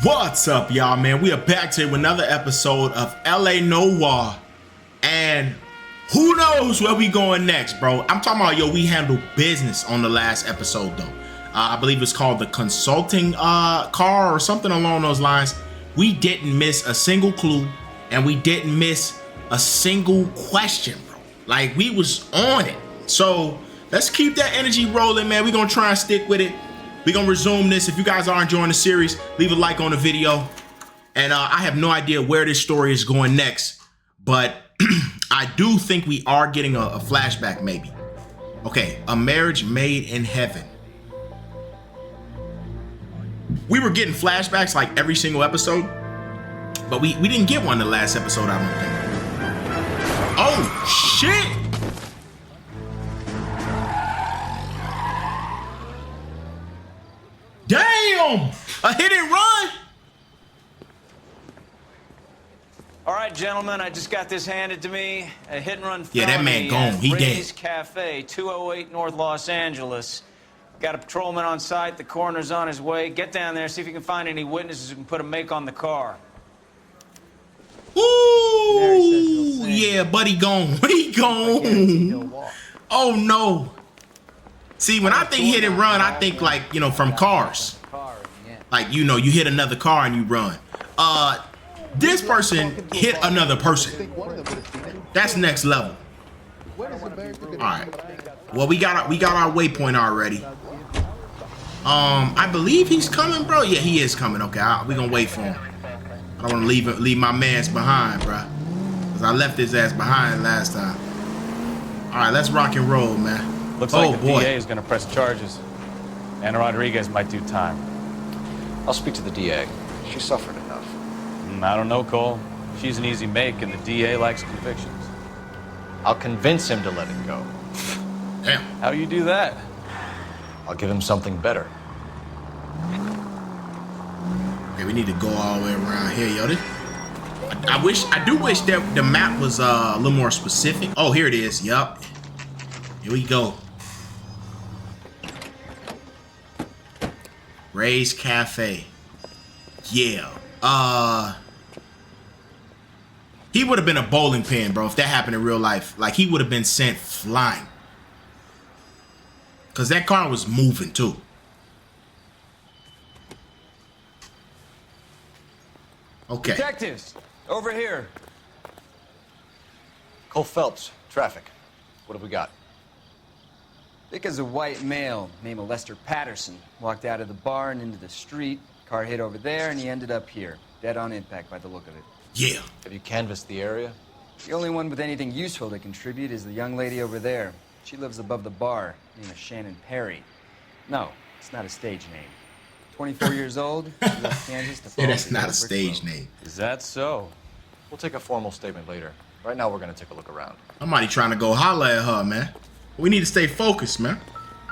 What's up, y'all, man? We are back to another episode of LA Noire, and who knows where we going next, bro? I'm talking about, yo, we handled business on the last episode, though. I believe it's called the consulting car or something along those lines. We didn't miss a single clue, and we didn't miss a single question, bro. Like, we was on it. So let's keep that energy rolling, man. We're gonna try and stick with it. We're gonna resume this. If you guys are enjoying the series, leave a like on the video. And I have no idea where this story is going next, but I do think we are getting a flashback, maybe. Okay, a marriage made in heaven. We were getting flashbacks like every single episode, but we didn't get one the last episode, I don't think. Oh, shit! Damn! A hit and run! All right, gentlemen, I just got this handed to me. A hit and run felony. Yeah, that man gone. He Marquee dead. Cafe, 208 North Los Angeles. Got a patrolman on site. The coroner's on his way. Get down there, see if you can find any witnesses who can put a make on the car. Ooh! Yeah, buddy gone. He gone. Oh, no. See, when I think hit and run, I think like, you know, from cars. Like, you know, you hit another car and you run. This person hit another person. That's next level. All right. Well, we got our waypoint already. I believe he's coming, bro. Yeah, he is coming. Okay, we gonna wait for him. I don't want to leave my man's behind, bro, because I left his ass behind last time. All right, let's rock and roll, man. Looks like the DA is going to press charges. Anna Rodriguez might do time. I'll speak to the DA. She suffered enough. I don't know, Cole. She's an easy make, and the DA likes convictions. I'll convince him to let it go. Damn. How do you do that? I'll give him something better. Okay, we need to go all the way around here, yo. I do wish that the map was a little more specific. Oh, here it is. Yup. Here we go. Ray's Cafe. Yeah. He would have been a bowling pin, bro, if that happened in real life. Like, he would have been sent flying. Because that car was moving, too. Okay. Detectives, over here. Cole Phelps, traffic. What have we got? Thick as a white male named Lester Patterson walked out of the bar and into the street. Car hit over there, and he ended up here. Dead on impact by the look of it. Yeah. Have you canvassed the area? The only one with anything useful to contribute is the young lady over there. She lives above the bar. Name is Shannon Perry. No, it's not a stage name. 24 years old. She left Kansas to Yeah, that's not a stage name. Is that so? We'll take a formal statement later. Right now, we're going to take a look around. Somebody trying to go holler at her, man. We need to stay focused, man.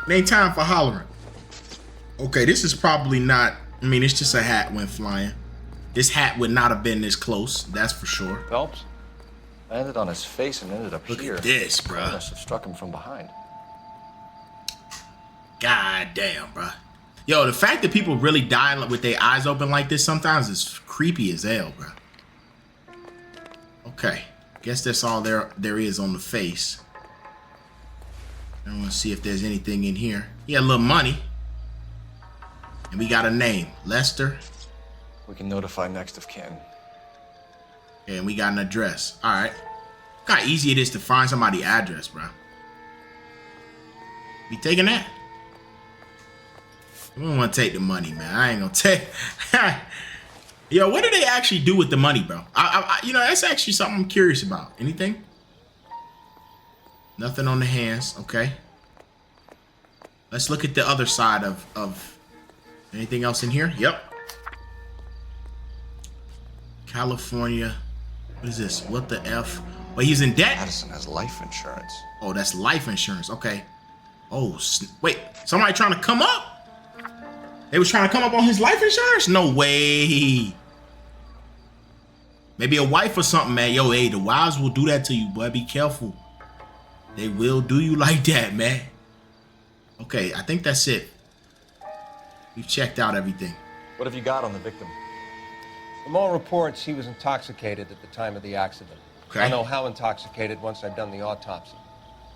It ain't time for hollering. Okay, this is probably not... I mean, it's just a hat went flying. This hat would not have been this close, that's for sure. Phelps? Landed on his face and ended up Look here. at this, I bruh. must have struck him from behind. God damn, bruh. Yo, the fact that people really die with their eyes open like this sometimes is creepy as hell, bruh. Okay. Guess that's all there is on the face. I want to see if there's anything in here. He had a little money. And we got a name. Lester. We can notify next of kin. And we got an address. All right. Look how easy it is to find somebody's address, bro. Be taking that. We don't want to take the money, man. I ain't gonna take. Yo, what do they actually do with the money, bro? You know, that's actually something I'm curious about. Anything? Nothing on the hands. Okay. Let's look at the other side of anything else in here. Yep. California. What is this? What the F? Wait, he's in debt? Patterson has life insurance. Oh, that's life insurance. Okay. Oh, wait. Somebody trying to come up? They was trying to come up on his life insurance? No way. Maybe a wife or something, man. Yo, hey, the wives will do that to you, boy. Be careful. They will do you like that, man. Okay, I think that's it. We've checked out everything. What have you got on the victim? From all reports, he was intoxicated at the time of the accident. Okay. I'll know how intoxicated once I've done the autopsy.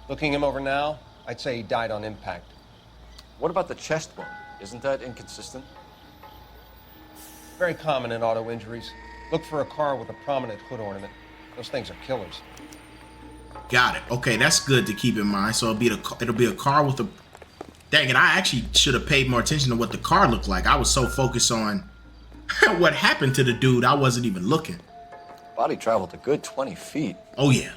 Looking him over now, I'd say he died on impact. What about the chest wound? Isn't that inconsistent? Very common in auto injuries. Look for a car with a prominent hood ornament. Those things are killers. Got it. Okay, that's good to keep in mind. So it'll be a car with a. Dang it! I actually should have paid more attention to what the car looked like. I was so focused on what happened to the dude, I wasn't even looking. Body traveled a good 20 feet. Oh yeah.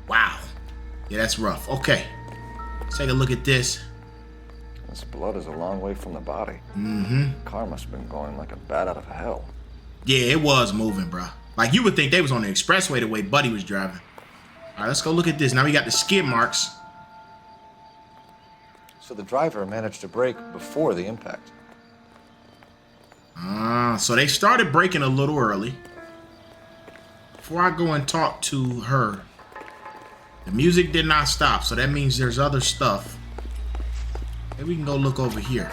Wow. Yeah, that's rough. Okay. Let's take a look at this. This blood is a long way from the body. Mm-hmm. Car must have been going like a bat out of hell. Yeah, it was moving, bro. Like, you would think they was on the expressway the way Buddy was driving. All right, let's go look at this. Now we got the skid marks. So the driver managed to brake before the impact. So they started braking a little early. Before I go and talk to her, the music did not stop, so that means there's other stuff. Maybe we can go look over here.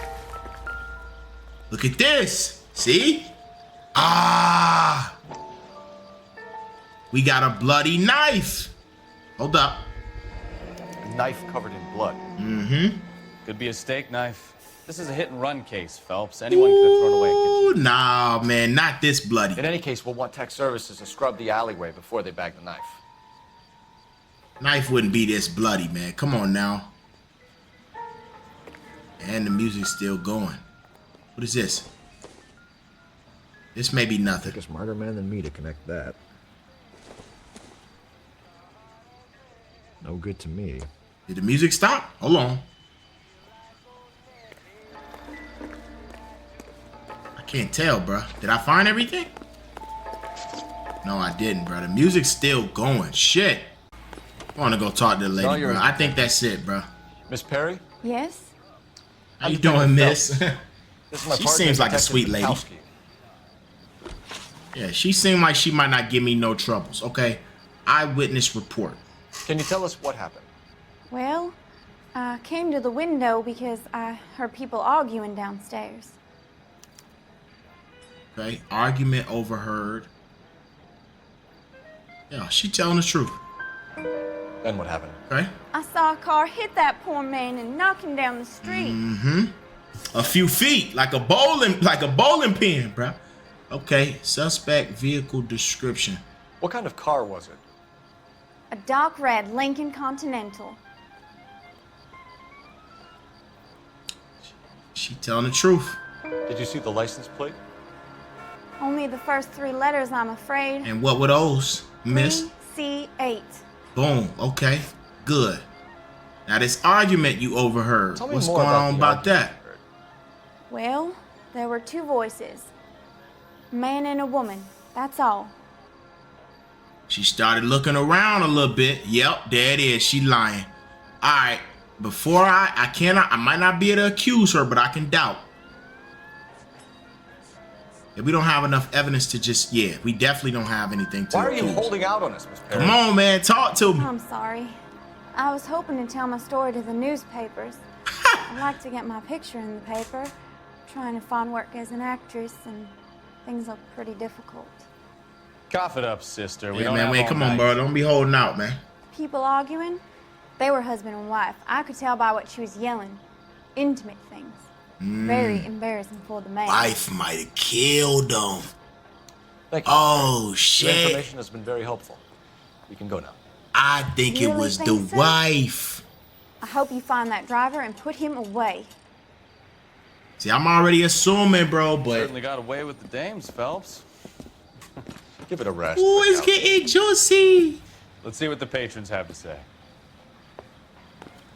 Look at this. See? Ah! We got a bloody knife. Hold up. A knife covered in blood. Mm-hmm. Could be a steak knife. This is a hit-and-run case, Phelps. Anyone could have thrown away a kitchen. Ooh, nah, man, not this bloody. In any case, we'll want tech services to scrub the alleyway before they bag the knife. Knife wouldn't be this bloody, man. Come on now. And the music's still going. What is this? This may be nothing. Take a smarter man than me to connect that. No good to me. Did the music stop? Hold on. I can't tell, bro. Did I find everything? No, I didn't, bro. The music's still going. Shit. I want to go talk to the lady, bro. I think that's it, bro. Miss Perry? Yes? How you doing, miss? This is my She partner, seems like a Detective sweet lady. Bukowski. Yeah, she seemed like she might not give me no troubles. Okay. Eyewitness report. Can you tell us what happened? Well, I came to the window because I heard people arguing downstairs. Okay. Argument overheard. Yeah, she telling the truth. Then what happened? Okay. I saw a car hit that poor man and knock him down the street. Mm-hmm. A few feet, like a bowling pin, bro. Okay. Suspect vehicle description. What kind of car was it? A dark red Lincoln Continental. She telling the truth. Did you see the license plate? Only the first three letters, I'm afraid. And what were those, miss? C8. Boom. Okay. Good. Now this argument you overheard. Tell me What's more going about on the about argument that? you heard. Well, there were two voices. A man and a woman. That's all. She started looking around a little bit. Yep, there it is. She lying. All right. Before I might not be able to accuse her, but I can doubt. If we don't have enough evidence to just, we definitely don't have anything to Why are accuse. you holding out on us, Miss Perry? Come on, man. Talk to me. I'm sorry. I was hoping to tell my story to the newspapers. I'd like to get my picture in the paper. Trying to find work as an actress, and things look pretty difficult. Cough it up, sister. We Yeah, don't man, have wait, all come on, night. bro. Don't be holding out, man. People arguing? They were husband and wife. I could tell by what she was yelling. Intimate things. Very embarrassing for the man. Wife might have killed him. Thank you. Oh, Your shit. information has been very helpful. You can go now. I think it Really was the think so? wife. I hope you find that driver and put him away. See, I'm already assuming, bro, but Certainly got away with the dames, Phelps. Give it a rest. ooh, it's Bukowski. getting juicy. Let's see what the patrons have to say.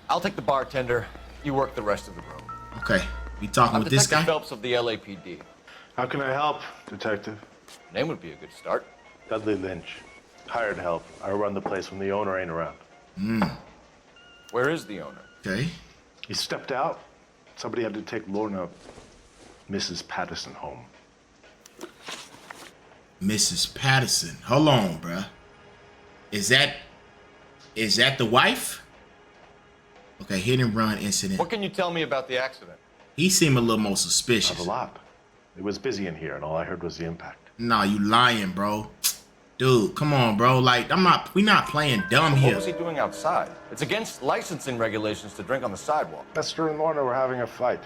I'll take the bartender. You work the rest of the room. Okay, we talking I'm with this Detective guy? Phelps of the LAPD. How can I help, Detective? Name would be a good start. Dudley Lynch. Hired help. I run the place when the owner ain't around. Where is the owner? Okay. He stepped out. Somebody had to take Lorna, Mrs. Patterson, home. Mrs. Patterson. Hold on, bruh. Is that the wife? Okay, hit and run incident. What can you tell me about the accident? He seemed a little more Not suspicious. a lot. It was busy in here, and all I heard was the impact. Nah, you lying, bro. Dude, come on, bro. Like, we not playing dumb What here. was he doing outside? It's against licensing regulations to drink on the sidewalk. Lester and Lorna were having a fight.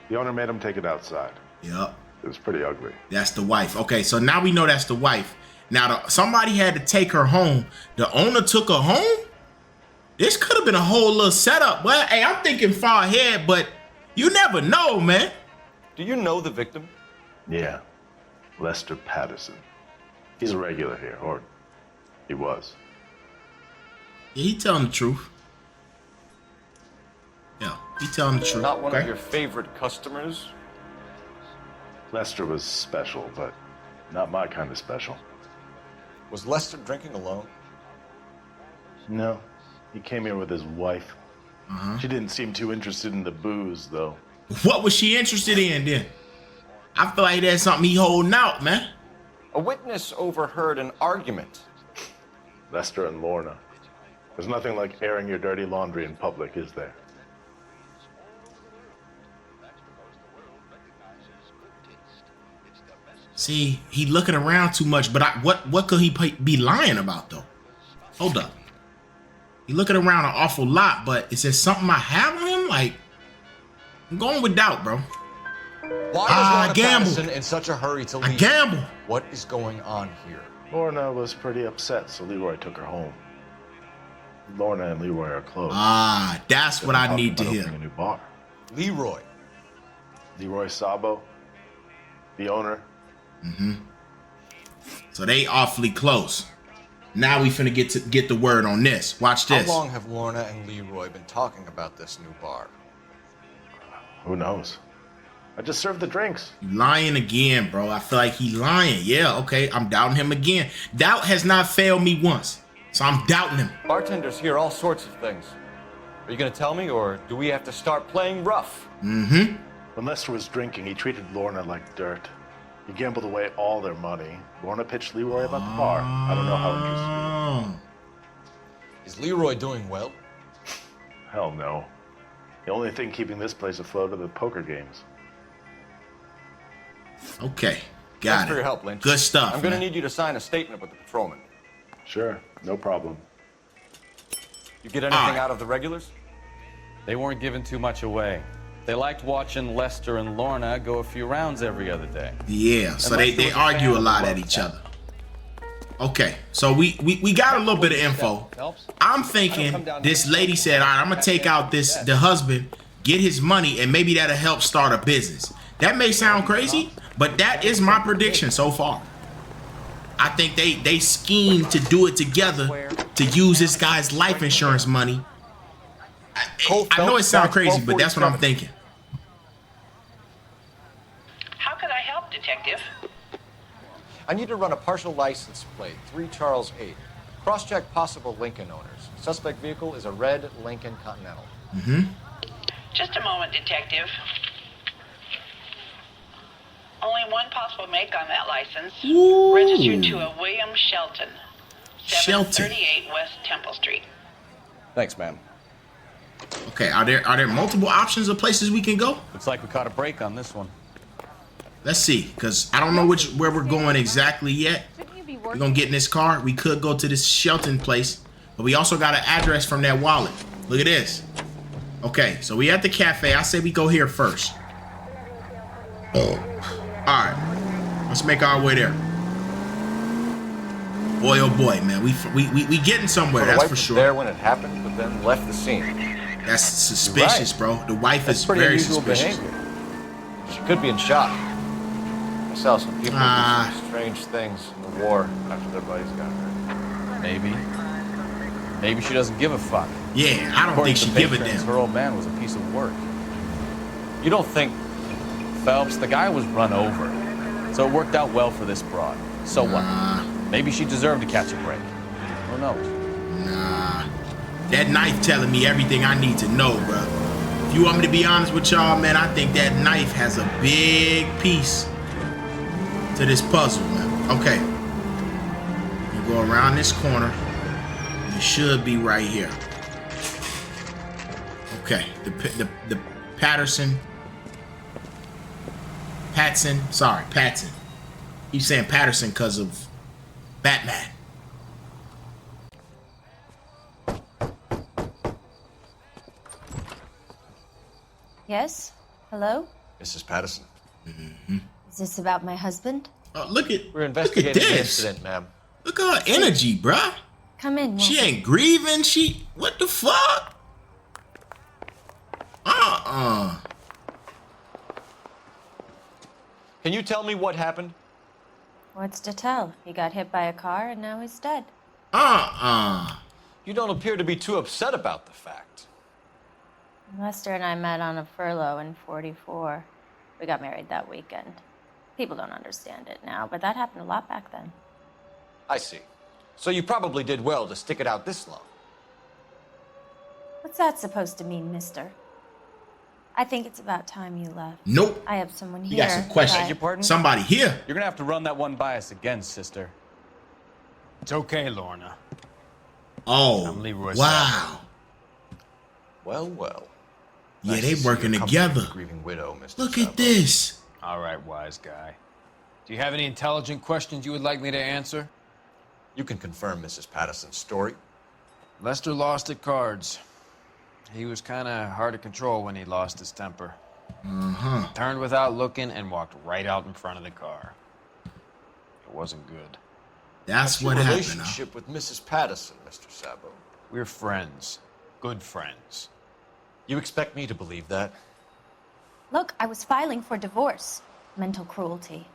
The owner made him take it outside. Yup. It was pretty ugly. That's the wife. Okay, so now we know that's the wife. Now, somebody had to take her home. The owner took her home? This could have been a whole little setup. Well, hey, I'm thinking far ahead, but you never know, man. Do you know the victim? Yeah. Lester Patterson. He's a regular here, or he was. Yeah, he telling the truth. Yeah, he telling the truth. Not one okay? of your favorite customers? Lester was special, but not my kind of special. Was Lester drinking alone? No. He came here with his wife. She didn't seem too interested in the booze, though. What was she interested in then? I feel like that's something he holding out, man. A witness overheard an argument. Lester and Lorna. There's nothing like airing your dirty laundry in public, is there? See, he looking around too much, but what could he be lying about, though? Hold up. He looking around an awful lot, but is there something I have on him? Like, I'm going with doubt, bro. Why I was Lorna gambled. Patterson in such a hurry to leave? I gamble. What is going on here? Lorna was pretty upset, so Leroy took her home. Lorna and Leroy are close. Ah, that's what I need to Talking hear. about opening a new bar. Leroy. Leroy Sabo, the owner. So they awfully close. Now we finna get the word on this. Watch this. How long have Lorna and Leroy been talking about this new bar? Who knows? I just served the drinks. You lying again, bro. I feel like he lying. Yeah, okay. I'm doubting him again. Doubt has not failed me once. So I'm doubting him. Bartenders hear all sorts of things. Are you gonna tell me, or do we have to start playing rough? Mm-hmm. When Lester was drinking, he treated Lorna like dirt. He gambled away all their money. Lorna pitched Leroy about the bar. I don't know how interested he is. Is Leroy doing well? Hell no. The only thing keeping this place afloat are the poker games. Okay. Got Thanks it. for your help, Lynch. Good stuff. I'm gonna man. need you to sign a statement with the patrolman. Sure, no problem. You get anything Alright. out of the regulars? They weren't giving too much away. They liked watching Lester and Lorna go a few rounds every other day. Yeah, so And they Lester was a argue fan a of lot the at love each tap. other. Okay, so we got a little bit of info. Helps? I'm thinking this lady said, all right, I'm gonna take out the husband, get his money, and maybe that'll help start a business. That may sound crazy, but that is my prediction so far. I think they schemed to do it together to use this guy's life insurance money. I know it sounds crazy, but that's what I'm thinking. How can I help, Detective? I need to run a partial license plate, 3 Charles 8. Cross-check possible Lincoln owners. Suspect vehicle is a red Lincoln Continental. Just a moment, Detective. Only one possible make on that license. Ooh. Registered to a William Shelton. Shelton. 738 West Temple Street. Thanks, ma'am. Okay, are there multiple options of places we can go? Looks like we caught a break on this one. Let's see, because I don't know where we're going exactly yet. We're gonna get in this car. We could go to this Shelton place, but we also got an address from that wallet. Look at this. Okay, so we at the cafe. I say we go here first. All right, let's make our way there. Boy, oh boy, man, we getting somewhere. So the That's wife for was sure. there when it happened, but then left the scene. That's suspicious, bro. The wife That's is pretty very unusual suspicious. behavior. She could be in shock. I saw some people do some strange things in the war after their buddies got hurt. Maybe. Maybe she doesn't give a fuck. Yeah, I don't According think to she give a patrons, damn. her old man was a piece of work. You don't think Phelps, the guy was run over. So it worked out well for this broad. So what? Maybe she deserved to catch a break. Who knows? Nah, that knife telling me everything I need to know, bro. If you want me to be honest with y'all, man, I think that knife has a big piece to this puzzle, man. Okay, you go around this corner. It should be right here. Okay, the Patterson Patson. Sorry, Patson. He's saying Patterson because of Batman. Yes? Hello? Mrs. Patterson. Is this about my husband? Look at We're investigating look at the this. incident, ma'am. Look at her energy, bruh. Come in. She Wilson. ain't grieving. She what the fuck? Can you tell me what happened? What's to tell? He got hit by a car and now he's dead. You don't appear to be too upset about the fact. Lester and I met on a furlough in '44. We got married that weekend. People don't understand it now, but that happened a lot back then. I see. So you probably did well to stick it out this long. What's that supposed to mean, mister? I think it's about time you left. Nope. I have someone here. You got some questions. that I- Your pardon? Somebody here. You're gonna have to run that one by us again, sister. It's okay, Lorna. Oh, I'm Leroy wow. Well, well. Yeah, Nice they to see working your company, together. Grieving widow, Mr. Look Sabo. at this. All right, wise guy. Do you have any intelligent questions you would like me to answer? You can confirm Mrs. Patterson's story. Lester lost at cards. He was kind of hard to control when he lost his temper. Turned without looking and walked right out in front of the car. It wasn't good. That's What's what your happened. relationship with Mrs. Patterson, Mr. Sabo? We're friends. Good friends. You expect me to believe that? Look, I was filing for divorce. Mental cruelty.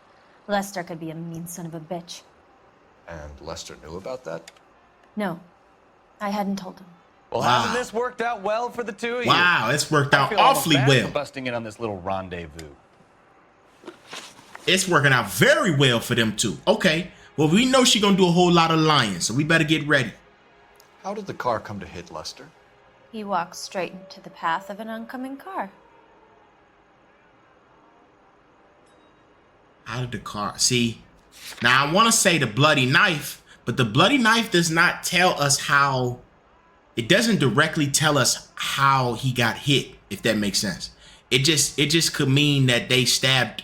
Lester could be a mean son of a bitch. And Lester knew about that? No, I hadn't told him. Well, Wow. hasn't this worked out well for the two of you? Wow, it's worked I out feel almost awfully bad well. for busting in on this little rendezvous. It's working out very well for them two. Okay, well, we know she gonna do a whole lot of lying, so we better get ready. How did the car come to hit Lester? He walked straight into the path of an oncoming car. How did the car see? Now I want to say the bloody knife, but the bloody knife does not tell us how. It doesn't directly tell us how he got hit, if that makes sense. It just could mean that they stabbed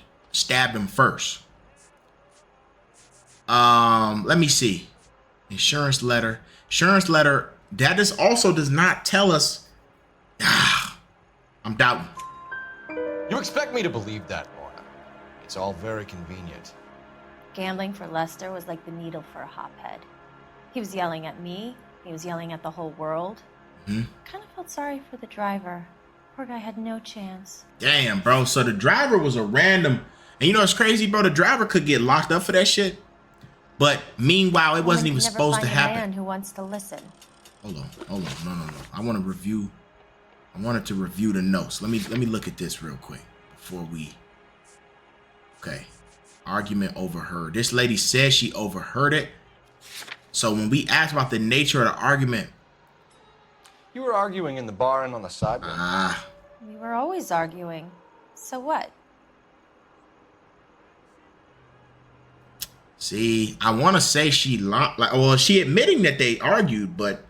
him first. Let me see. Insurance letter. That also does not tell us. I'm doubting. You expect me to believe that, Lorna? It's all very convenient. Gambling for Lester was like the needle for a hophead. He was yelling at me. He was yelling at the whole world. Kind of felt sorry for the driver. Poor guy had no chance. Damn, bro. So the driver was a random. And you know what's crazy, bro? The driver could get locked up for that shit. But meanwhile, it wasn't even supposed to happen. A man who wants to listen. Hold on. No. I want to review. I wanted to review the notes. Let me look at this real quick before we. Okay. Argument overheard. This lady says she overheard it. So when we asked about the nature of the argument. You were arguing in the bar and on the sidewalk. We were always arguing. So what? See, I want to say she she admitting that they argued, but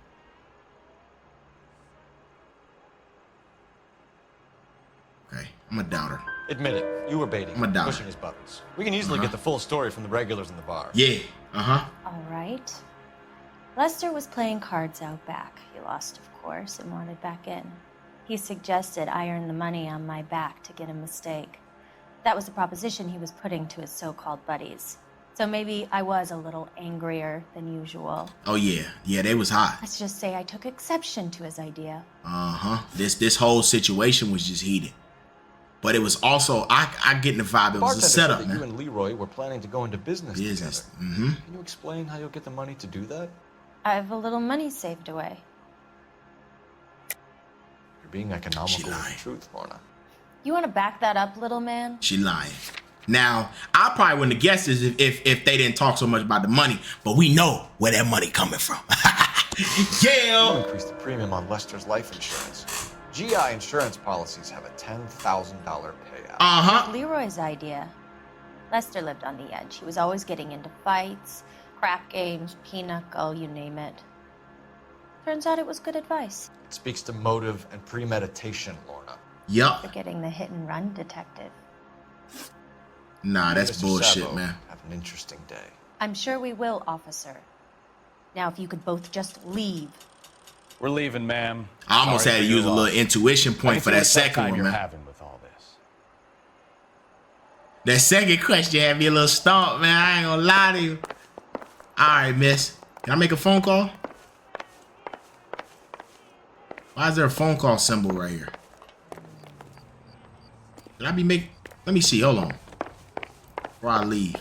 okay, I'm a doubter. Admit it, you were baiting, I'm a doubter. pushing his buttons. We can easily get the full story from the regulars in the bar. Yeah, All right. Lester was playing cards out back. He lost, of course, and wanted back in. He suggested I earn the money on my back to get a mistake. That was the proposition he was putting to his so-called buddies. So maybe I was a little angrier than usual. Oh yeah, they was hot. Let's just say I took exception to his idea. This whole situation was just heated, but it was also I get in the vibe. It was a Bartender said setup, that man. you and Leroy were planning to go into business together. Can you explain how you'll get the money to do that? I have a little money saved away. You're being economical with the truth, Lorna. You want to back that up, little man? She lying. Now, I probably wouldn't have guessed this if they didn't talk so much about the money, but we know where that money coming from. You increased the premium on Lester's life insurance. GI insurance policies have a $10,000 payout. Leroy's idea. Lester lived on the edge. He was always getting into fights, crap games, pinochle, you name it. Turns out it was good advice. It speaks to motive and premeditation, Lorna. Yup. For getting the hit and run detective. Nah, that's Mr. bullshit, Sabo, man. Have an interesting day. I'm sure we will, officer. Now, if you could both just leave. We're leaving, ma'am. I almost Sorry had to for your use a little loss. intuition I point can for see that the tough second time one, you're man. having with all this. That second question had me a little stumped, man. I ain't gonna lie to you. All right, miss. Can I make a phone call? Why is there a phone call symbol right here? Did I be make? Let me see. Hold on. Before I leave.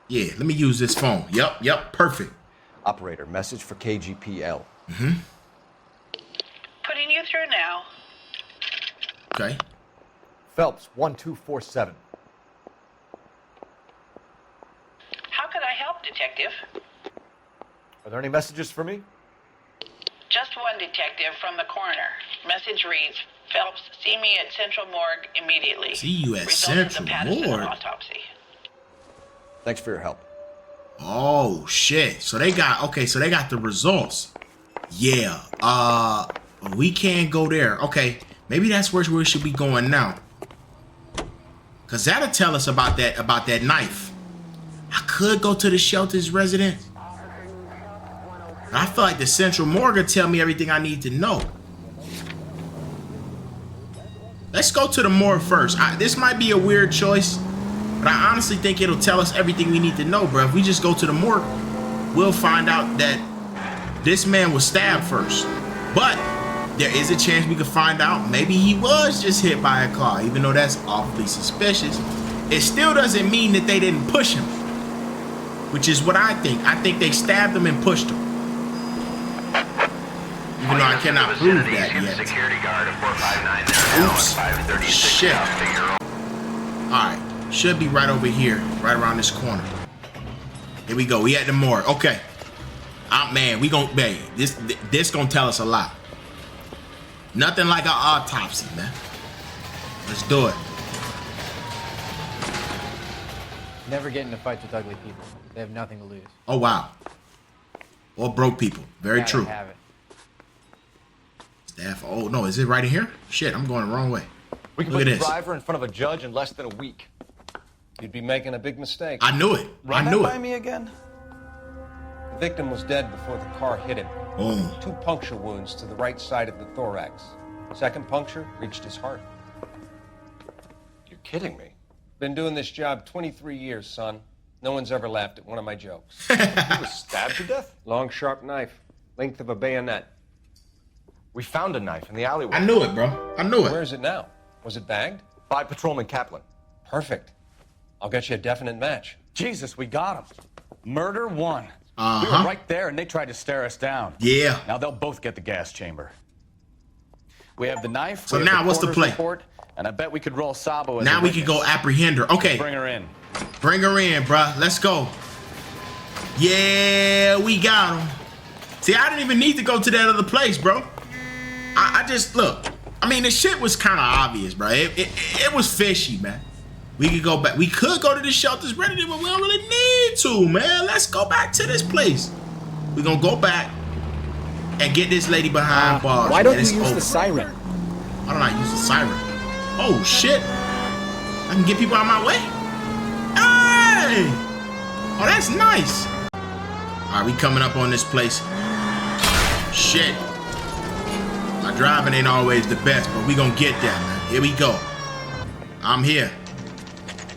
Yeah, let me use this phone. Yep, perfect. Operator, message for KGPL. Putting you through now. Okay. Phelps, 1247. How could I help, Detective? Are there any messages for me? Just one detective from the coroner. Message reads, Phelps, see me at Central Morgue immediately. See you at Results Central of the Patterson Morgue. autopsy. Thanks for your help. Oh shit. So they got the results. Yeah. We can't go there. Okay. Maybe that's where we should be going now. Cause that'll tell us about that knife. I could go to the shelter's residence. I feel like the Central Morgue will tell me everything I need to know. Let's go to the morgue first. This might be a weird choice, but I honestly think it'll tell us everything we need to know, bro. If we just go to the morgue, we'll find out that this man was stabbed first. But there is a chance we could find out maybe he was just hit by a car, even though that's awfully suspicious. It still doesn't mean that they didn't push him, which is what I think. I think they stabbed him and pushed him. Even though I cannot prove that yet. Oops. Shit. Alright. Should be right over here. Right around this corner. Here we go. We at the morgue. Okay. Man, we gon' babe. This gonna tell us a lot. Nothing like an autopsy, man. Let's do it. Never get into fights with ugly people. They have nothing to lose. Oh, wow. Or broke people. Very Gotta true. have it. Staff. Oh, no. Is it right in here? Shit, I'm going the wrong way. We can Look put at the this. driver in front of a judge in less than a week. You'd be making a big mistake. I knew it. Run I knew that by it. me again? The victim was dead before the car hit him. Boom. 2 puncture wounds to the right side of the thorax. Second puncture reached his heart. You're kidding me. Been doing this job 23 years, son. No one's ever laughed at one of my jokes. He was stabbed to death? Long, sharp knife, length of a bayonet. We found a knife in the alleyway. I knew it, bro. I knew Where it. is it now? Was it bagged? By Patrolman Kaplan. Perfect. I'll get you a definite match. Jesus, we got him. Murder one. We Uh-huh. were right there and they tried to stare us down. Yeah. Now they'll both get the gas chamber. We have the knife. So we have now what's the coroner's play? Report, and I bet we could roll Sabo as Now a we can go witness. apprehend her. Okay. Bring her in. Bring her in, bruh. Let's go. Yeah, we got him. See, I didn't even need to go to that other place, bro. I just, look. I mean, the shit was kind of obvious, bro. It was fishy, man. We could go back. We could go to the shelters ready, but we don't really need to, man. Let's go back to this place. We're going to go back and get this lady behind bars. Why don't man. It's you use over. the siren? Why don't I use the siren? Oh, shit. I can get people out of my way? Hey! Oh, that's nice. All right, we coming up on this place. Shit. My driving ain't always the best, but we gonna get there, man. Here we go. I'm here.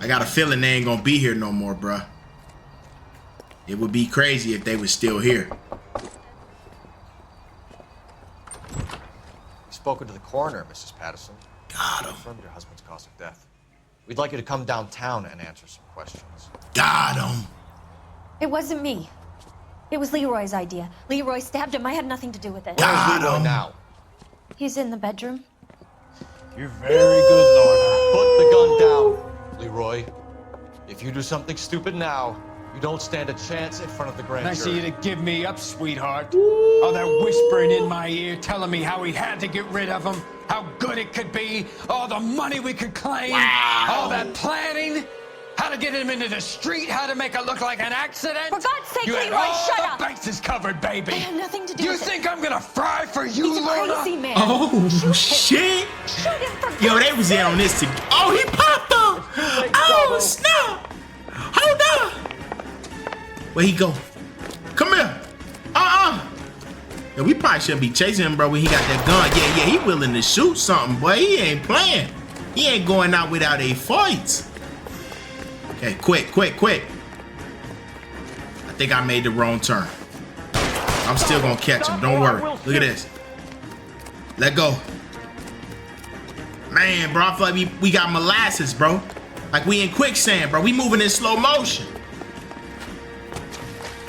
I got a feeling they ain't gonna be here no more, bruh. It would be crazy if they was still here. Spoken to the coroner, Mrs. Patterson. Got him. Confirmed your husband's cause of death. We'd like you to come downtown and answer some questions. Got him. It wasn't me. It was Leroy's idea. Leroy stabbed him. I had nothing to do with it. Got Leroy him. now. He's in the bedroom. You're very good, Lorna. Put the gun down, Leroy. If you do something stupid now, you don't stand a chance in front of the grand Nice of jury. you to give me up, sweetheart. All that whispering in my ear, telling me how he had to get rid of him, how good it could be, all the money we could claim, all that planning, how to get him into the street, how to make it look like an accident. For God's sake, you had Leroy, all shut the up. bases covered, baby. I had nothing to do You with think it. I'm gonna fry for you, He's a Lorna? crazy man. Oh, shit. Shoot him for Yo, God's they was in on this. Oh, he popped up. snap! Hold on! Where he go? Come here! Yeah, we probably shouldn't be chasing him, bro, when he got that gun. Yeah, he willing to shoot something, boy. He ain't playing. He ain't going out without a fight. Okay, quick. I think I made the wrong turn. I'm still gonna catch him. Don't worry. Look at this. Let go. Man, bro, I feel like we got molasses, bro. Like we in quicksand, bro. We moving in slow motion.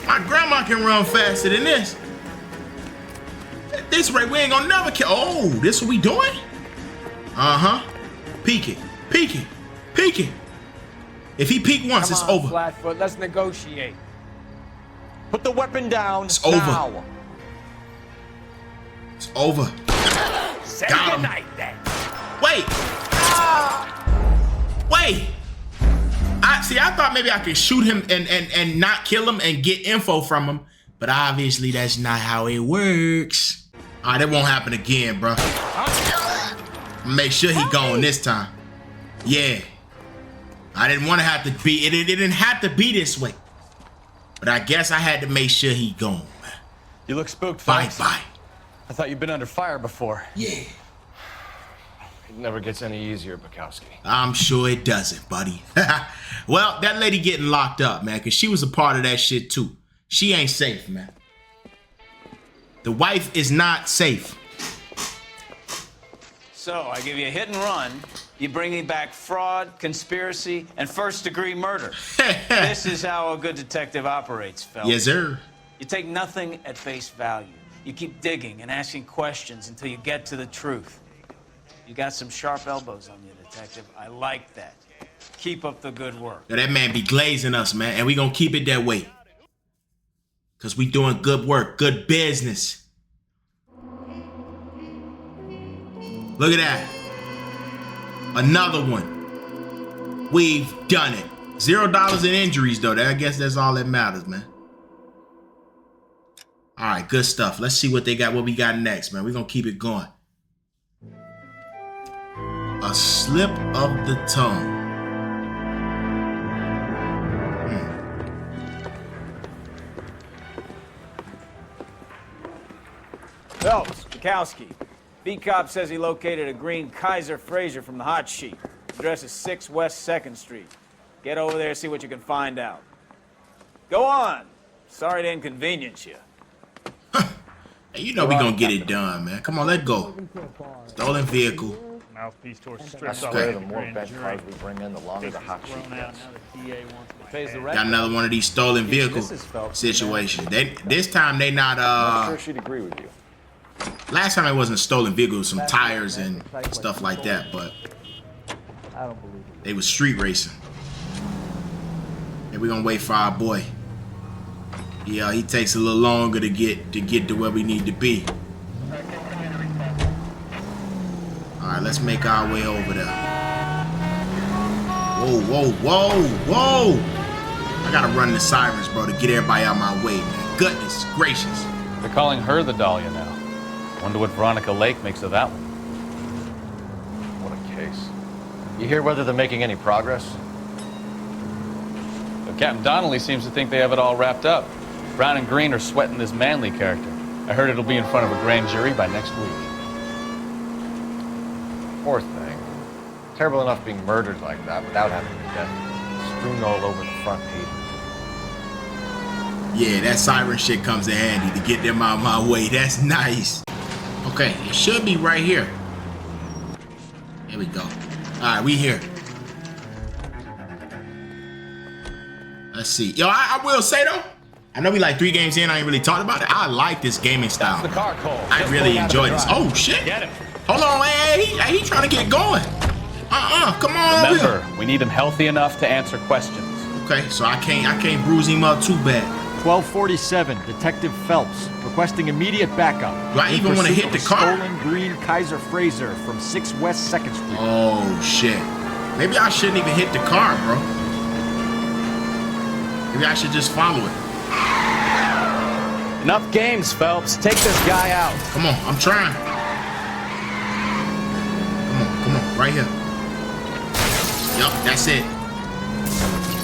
My grandma can run faster than this. At this rate, we ain't gonna never kill. Oh, this what we doing? Peek it. If he peek once, it's over. Flatfoot, let's negotiate. Put the weapon down. It's over. Now. It's over. Say Got him. goodnight, then. Wait. I thought maybe I could shoot him and not kill him and get info from him, but obviously that's not how it works. All right, that won't happen again, bro. Make sure he gone this time. Yeah. I didn't want to have to be, it didn't have to be this way. But I guess I had to make sure he gone. You look spooked, Phelps. Bye. I thought you'd been under fire before. Yeah. It never gets any easier, Bukowski. I'm sure it doesn't, buddy. Well, that lady getting locked up, man, because she was a part of that shit too. She ain't safe, man. The wife is not safe. So, I give you a hit and run. You bring me back fraud, conspiracy, and first-degree murder. This is how a good detective operates, Phelps. Yes, sir. You take nothing at face value. You keep digging and asking questions until you get to the truth. You got some sharp elbows on you, detective. I like that. Keep up the good work. Yo, that man be glazing us, man, and we gonna keep it that way. Because we doing good work, good business. Look at that. Another one. We've done it. $0 in injuries, though. I guess that's all that matters, man. All right, good stuff. Let's see what they got, what we got next, man. We're going to keep it going. A slip of the tongue. Phelps, Bukowski. Beat cop says he located a green Kaiser Fraser from the hot sheet. Address is 6 West 2nd Street. Get over there, see what you can find out. Go on. Sorry to inconvenience you. Hey, you know we gonna get it done, man. Come on, let go. Stolen vehicle. Mouthpiece towards I strips swear, the more bed cars we bring in, the longer the hot sheet gets. Got another one of these stolen vehicle situations. This time they not I'm sure she'd agree with you. last time it wasn't a stolen vehicle, it was some tires and stuff like that, but they was street racing. And we're gonna wait for our boy. Yeah, he takes a little longer to get to where we need to be. Alright, let's make our way over there. Whoa. I gotta run the sirens, bro, to get everybody out my way, man. Goodness gracious. They're calling her the Dahlia now. Wonder what Veronica Lake makes of that one. What a case. You hear whether they're making any progress? But Captain Donnelly seems to think they have it all wrapped up. Brown and Green are sweating this Manley character. I heard it'll be in front of a grand jury by next week. Poor thing. Terrible enough being murdered like that without having her death strewn all over the front pages. Yeah, that siren shit comes in handy to get them out of my way. That's nice. Okay, it should be right here. Here we go. Alright, we here. Let's see. Yo, I will say though, I know we like 3 games in, I ain't really talked about it. I like this gaming style. The car call. I really enjoy this. Oh shit. Get him. Hold on, hey, he trying to get going. Come on. Remember, we need him healthy enough to answer questions. Okay, so I can't bruise him up too bad. 1247, Detective Phelps, requesting immediate backup. Do I even want to hit the car? Stolen green Kaiser Fraser from 6 West 2nd Street. Oh shit. Maybe I shouldn't even hit the car, bro. Maybe I should just follow it. Enough games, Phelps. Take this guy out. Come on, I'm trying. Come on, right here. Yup, that's it.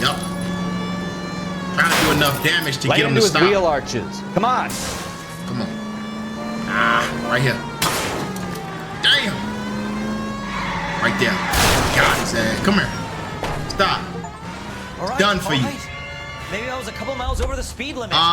Yup. Trying to do enough damage to Lay get him into to his stop. wheel arches. Come on. Come on. Ah, right here. Damn. Right there. Got his ass. Come here. Stop. All right, Done for you. right. Maybe I was a couple miles over the speed limit. He's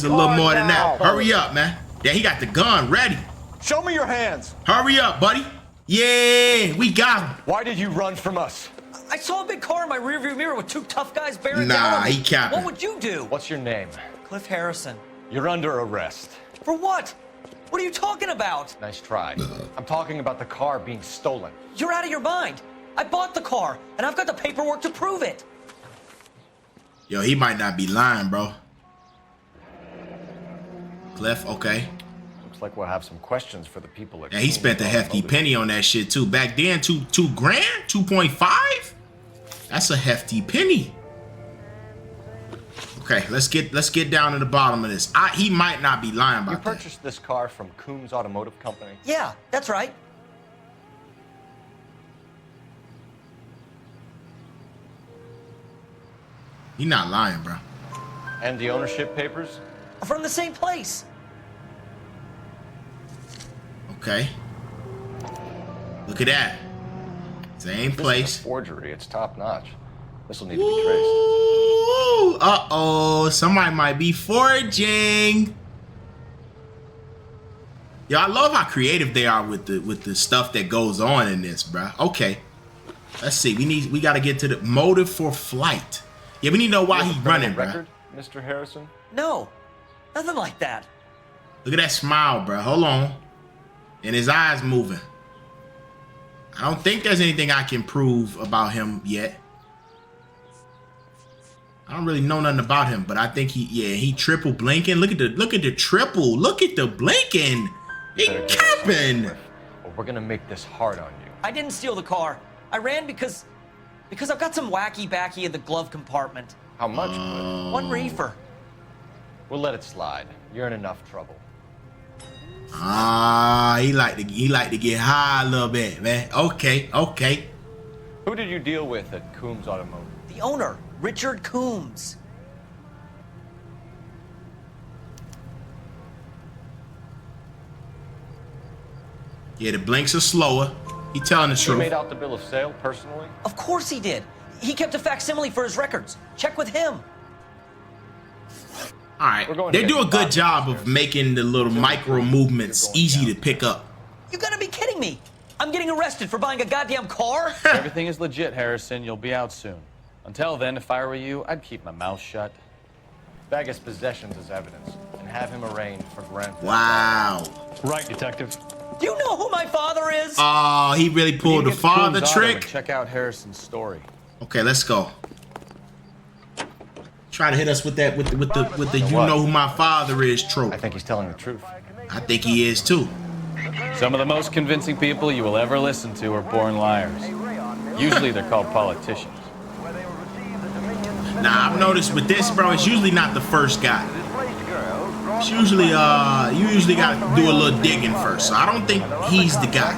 a little more than that. Hurry up, man. Yeah, he got the gun ready. Show me your hands. Hurry up, buddy. Yeah, we got him. Why did you run from us? I saw a big car in my rearview mirror with two tough guys bearing Nah, down on me. he capping. What would you do? What's your name? Cliff Harrison. You're under arrest. For what? What are you talking about? Nice try. I'm talking about the car being stolen. You're out of your mind. I bought the car, and I've got the paperwork to prove it. Yo, he might not be lying, bro. Cliff, okay. Looks like we'll have some questions for the people at Yeah, he spent a hefty penny on that shit too. Back then, $2 grand, 2.5. That's a hefty penny. Okay, let's get down to the bottom of this. He might not be lying about You that. purchased this car from Coombs Automotive Company? Yeah, that's right. He not lying, bro. And the ownership papers? From the same place. Okay. Look at that. Same place. This is a forgery. It's top notch. This will need to be traced. Ooh, uh-oh. Somebody might be forging. Yo, I love how creative they are with the stuff that goes on in this, bro. Okay. Let's see. We got to get to the motive for flight. Yeah, we need to know why he's running, bro. Record, Mr. Harrison? No, nothing like that. Look at that smile, bro. Hold on. And his eyes moving. I don't think there's anything I can prove about him yet. I don't really know nothing about him, but I think he triple blinking. Look at the triple. Look at the blinking. He capping. Well, we're gonna make this hard on you. I didn't steal the car. I ran because I've got some wacky backy in the glove compartment. How much, Cliff? One reefer. We'll let it slide. You're in enough trouble. He like to get high a little bit, man. Okay. Who did you deal with at Coombs Automotive? The owner, Richard Coombs. Yeah, the blinks are slower. He telling the You truth. made out the bill of sale personally? Of course he did. He kept a facsimile for his records. Check with him. All right, they do a good job of making the little micro movements easy to pick up. You gotta be kidding me. I'm getting arrested for buying a goddamn car? Everything is legit, Harrison. You'll be out soon. Until then, if I were you, I'd keep my mouth shut. Bag his possessions as evidence and have him arraigned for grand theft. Wow. Right, detective. Do you know who my father is? Oh, he really pulled the father trick. Check out Harrison's story. Okay, let's go. Try to hit us with that with the you know who my father is trope. I think he's telling the truth. I think he is too. Some of the most convincing people you will ever listen to are born liars. Usually they're called politicians. Nah, I've noticed with this, bro, it's usually not the first guy. It's usually you usually gotta do a little digging first. So I don't think he's the guy.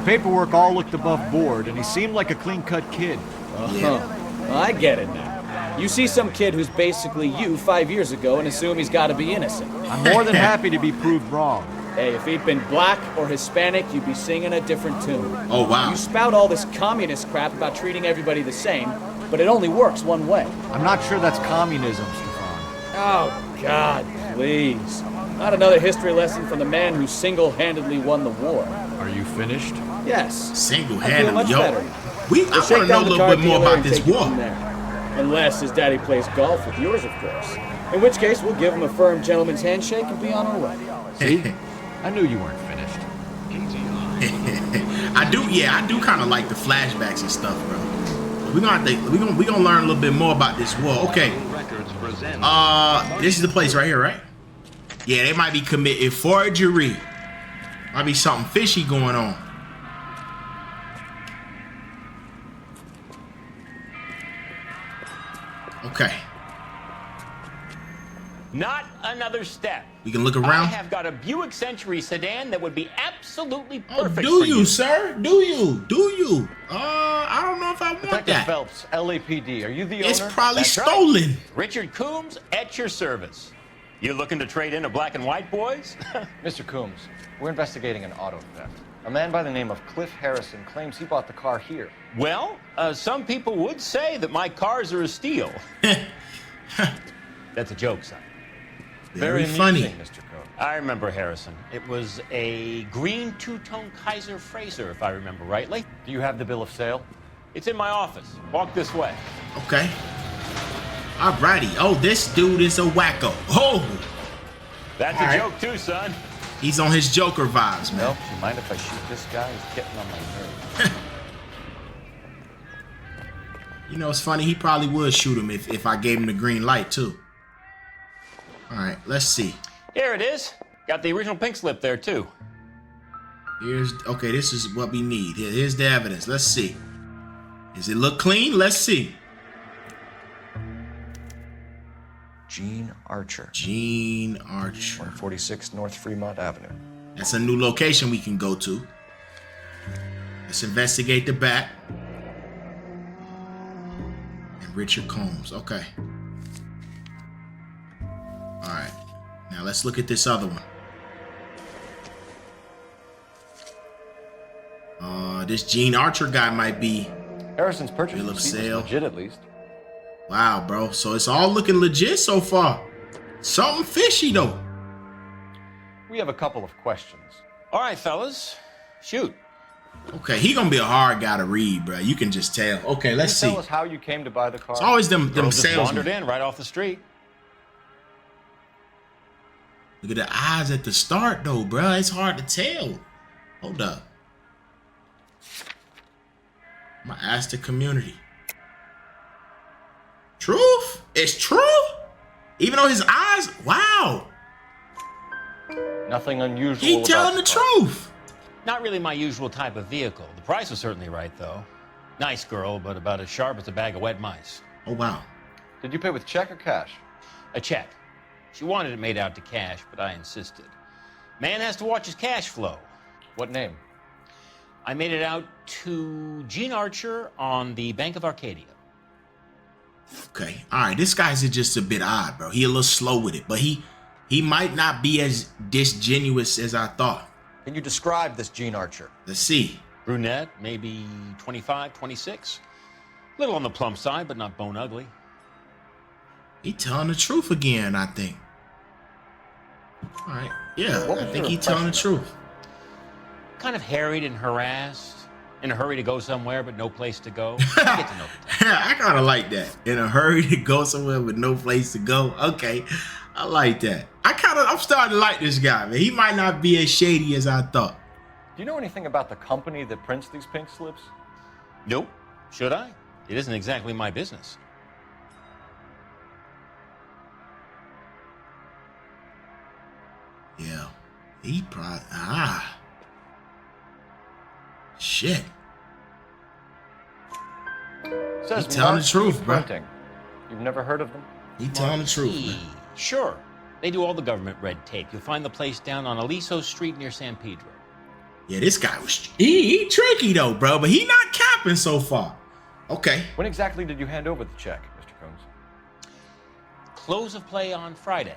The paperwork all looked above board, and he seemed like a clean-cut kid. Well, I get it now. You see some kid who's basically you 5 years ago and assume he's got to be innocent. I'm more than happy to be proved wrong. Hey, if he'd been black or Hispanic, you'd be singing a different tune. Oh, wow. You spout all this communist crap about treating everybody the same, but it only works one way. I'm not sure that's communism, Stefan. Oh, God, please. Not another history lesson from the man who single-handedly won the war. Are you finished? Yes. Single-handedly, much yo. better. I want to know a little bit more about this war. Unless his daddy plays golf with yours, of course. In which case, we'll give him a firm gentleman's handshake and be on our way. See? I knew you weren't finished. I do kind of like the flashbacks and stuff, bro. We're gonna learn a little bit more about this war. Okay. This is the place right here, right? Yeah, they might be committing forgery. Might be something fishy going on. Okay. Not another step. We can look around. I have got a Buick Century sedan that would be absolutely perfect do for you, sir? Do you? I don't know if if I want Detective that. Phelps, LAPD. Are you the owner? It's probably That's right. stolen. Richard Coombs, at your service. You looking to trade in a black and white, boys? Mr. Coombs, we're investigating an auto theft. A man by the name of Cliff Harrison claims he bought the car here. Well, some people would say that my cars are a steal. That's a joke, son. Very funny. amusing, Mr. Coombs. I remember Harrison. It was a green two-tone Kaiser Frazer, if I remember rightly. Do you have the bill of sale? It's in my office. Walk this way. Okay. Alrighty. Oh, this dude is a wacko. Oh, That's All a right. joke too, son. he's on his Joker vibes, man. Well, do you mind if I shoot this guy? He's getting on my nerves. You know, it's funny. He probably would shoot him if I gave him the green light too. All right, let's see. Here it is. Got the original pink slip there too. Okay, this is what we need. Here's the evidence. Let's see. Does it look clean? Let's see. Gene Archer. Gene Archer. 146 North Fremont Avenue. That's a new location we can go to. Let's investigate the back. And Richard Coombs. Okay. All right. Now let's look at this other one. This Gene Archer guy might be. Harrison's purchase Bill of receipt was sale. legit at least. Wow, bro. So it's all looking legit so far. Something fishy though. We have a couple of questions. All right, fellas. Shoot. Okay, he gonna be a hard guy to read, bro. You can just tell. Okay, let's Can you see. tell us how you came to buy the car? It's always them Girl just salesmen. wandered in right off the street. Look at the eyes at the start though, bro. It's hard to tell. Hold up. I'm gonna ask the community. Truth? It's true? Even though his eyes, wow. Nothing unusual. He telling the truth. Not really my usual type of vehicle. The price was certainly right, though. Nice girl, but about as sharp as a bag of wet mice. Oh, wow. Did you pay with check or cash? A check. She wanted it made out to cash, but I insisted. Man has to watch his cash flow. What name? I made it out to Gene Archer on the Bank of Arcadia. Okay. All right. This guy's just a bit odd, bro. He a little slow with it, but he might not be as disingenuous as I thought. Can you describe this Gene Archer? Let's see. Brunette, maybe 25, 26. Little on the plump side, but not bone ugly. He telling the truth again, I think. All right. Yeah, What I was think your he telling the impression truth. Kind of harried and harassed. In a hurry to go somewhere, but no place to go. Get to know the type. I kind of like that. In a hurry to go somewhere with no place to go. Okay. I like that. I'm starting to like this guy, man. He might not be as shady as I thought. Do you know anything about the company that prints these pink slips? Nope. Should I? It isn't exactly my business. Yeah. He probably... Shit. Says He telling the Marquee truth, bro. Printing. You've never heard of them? He telling the truth, man. Sure. They do all the government red tape. You'll find the place down on Aliso Street near San Pedro. Yeah, this guy was... He tricky, though, bro. But he not capping so far. Okay. When exactly did you hand over the check, Mr. Coombs? Close of play on Friday.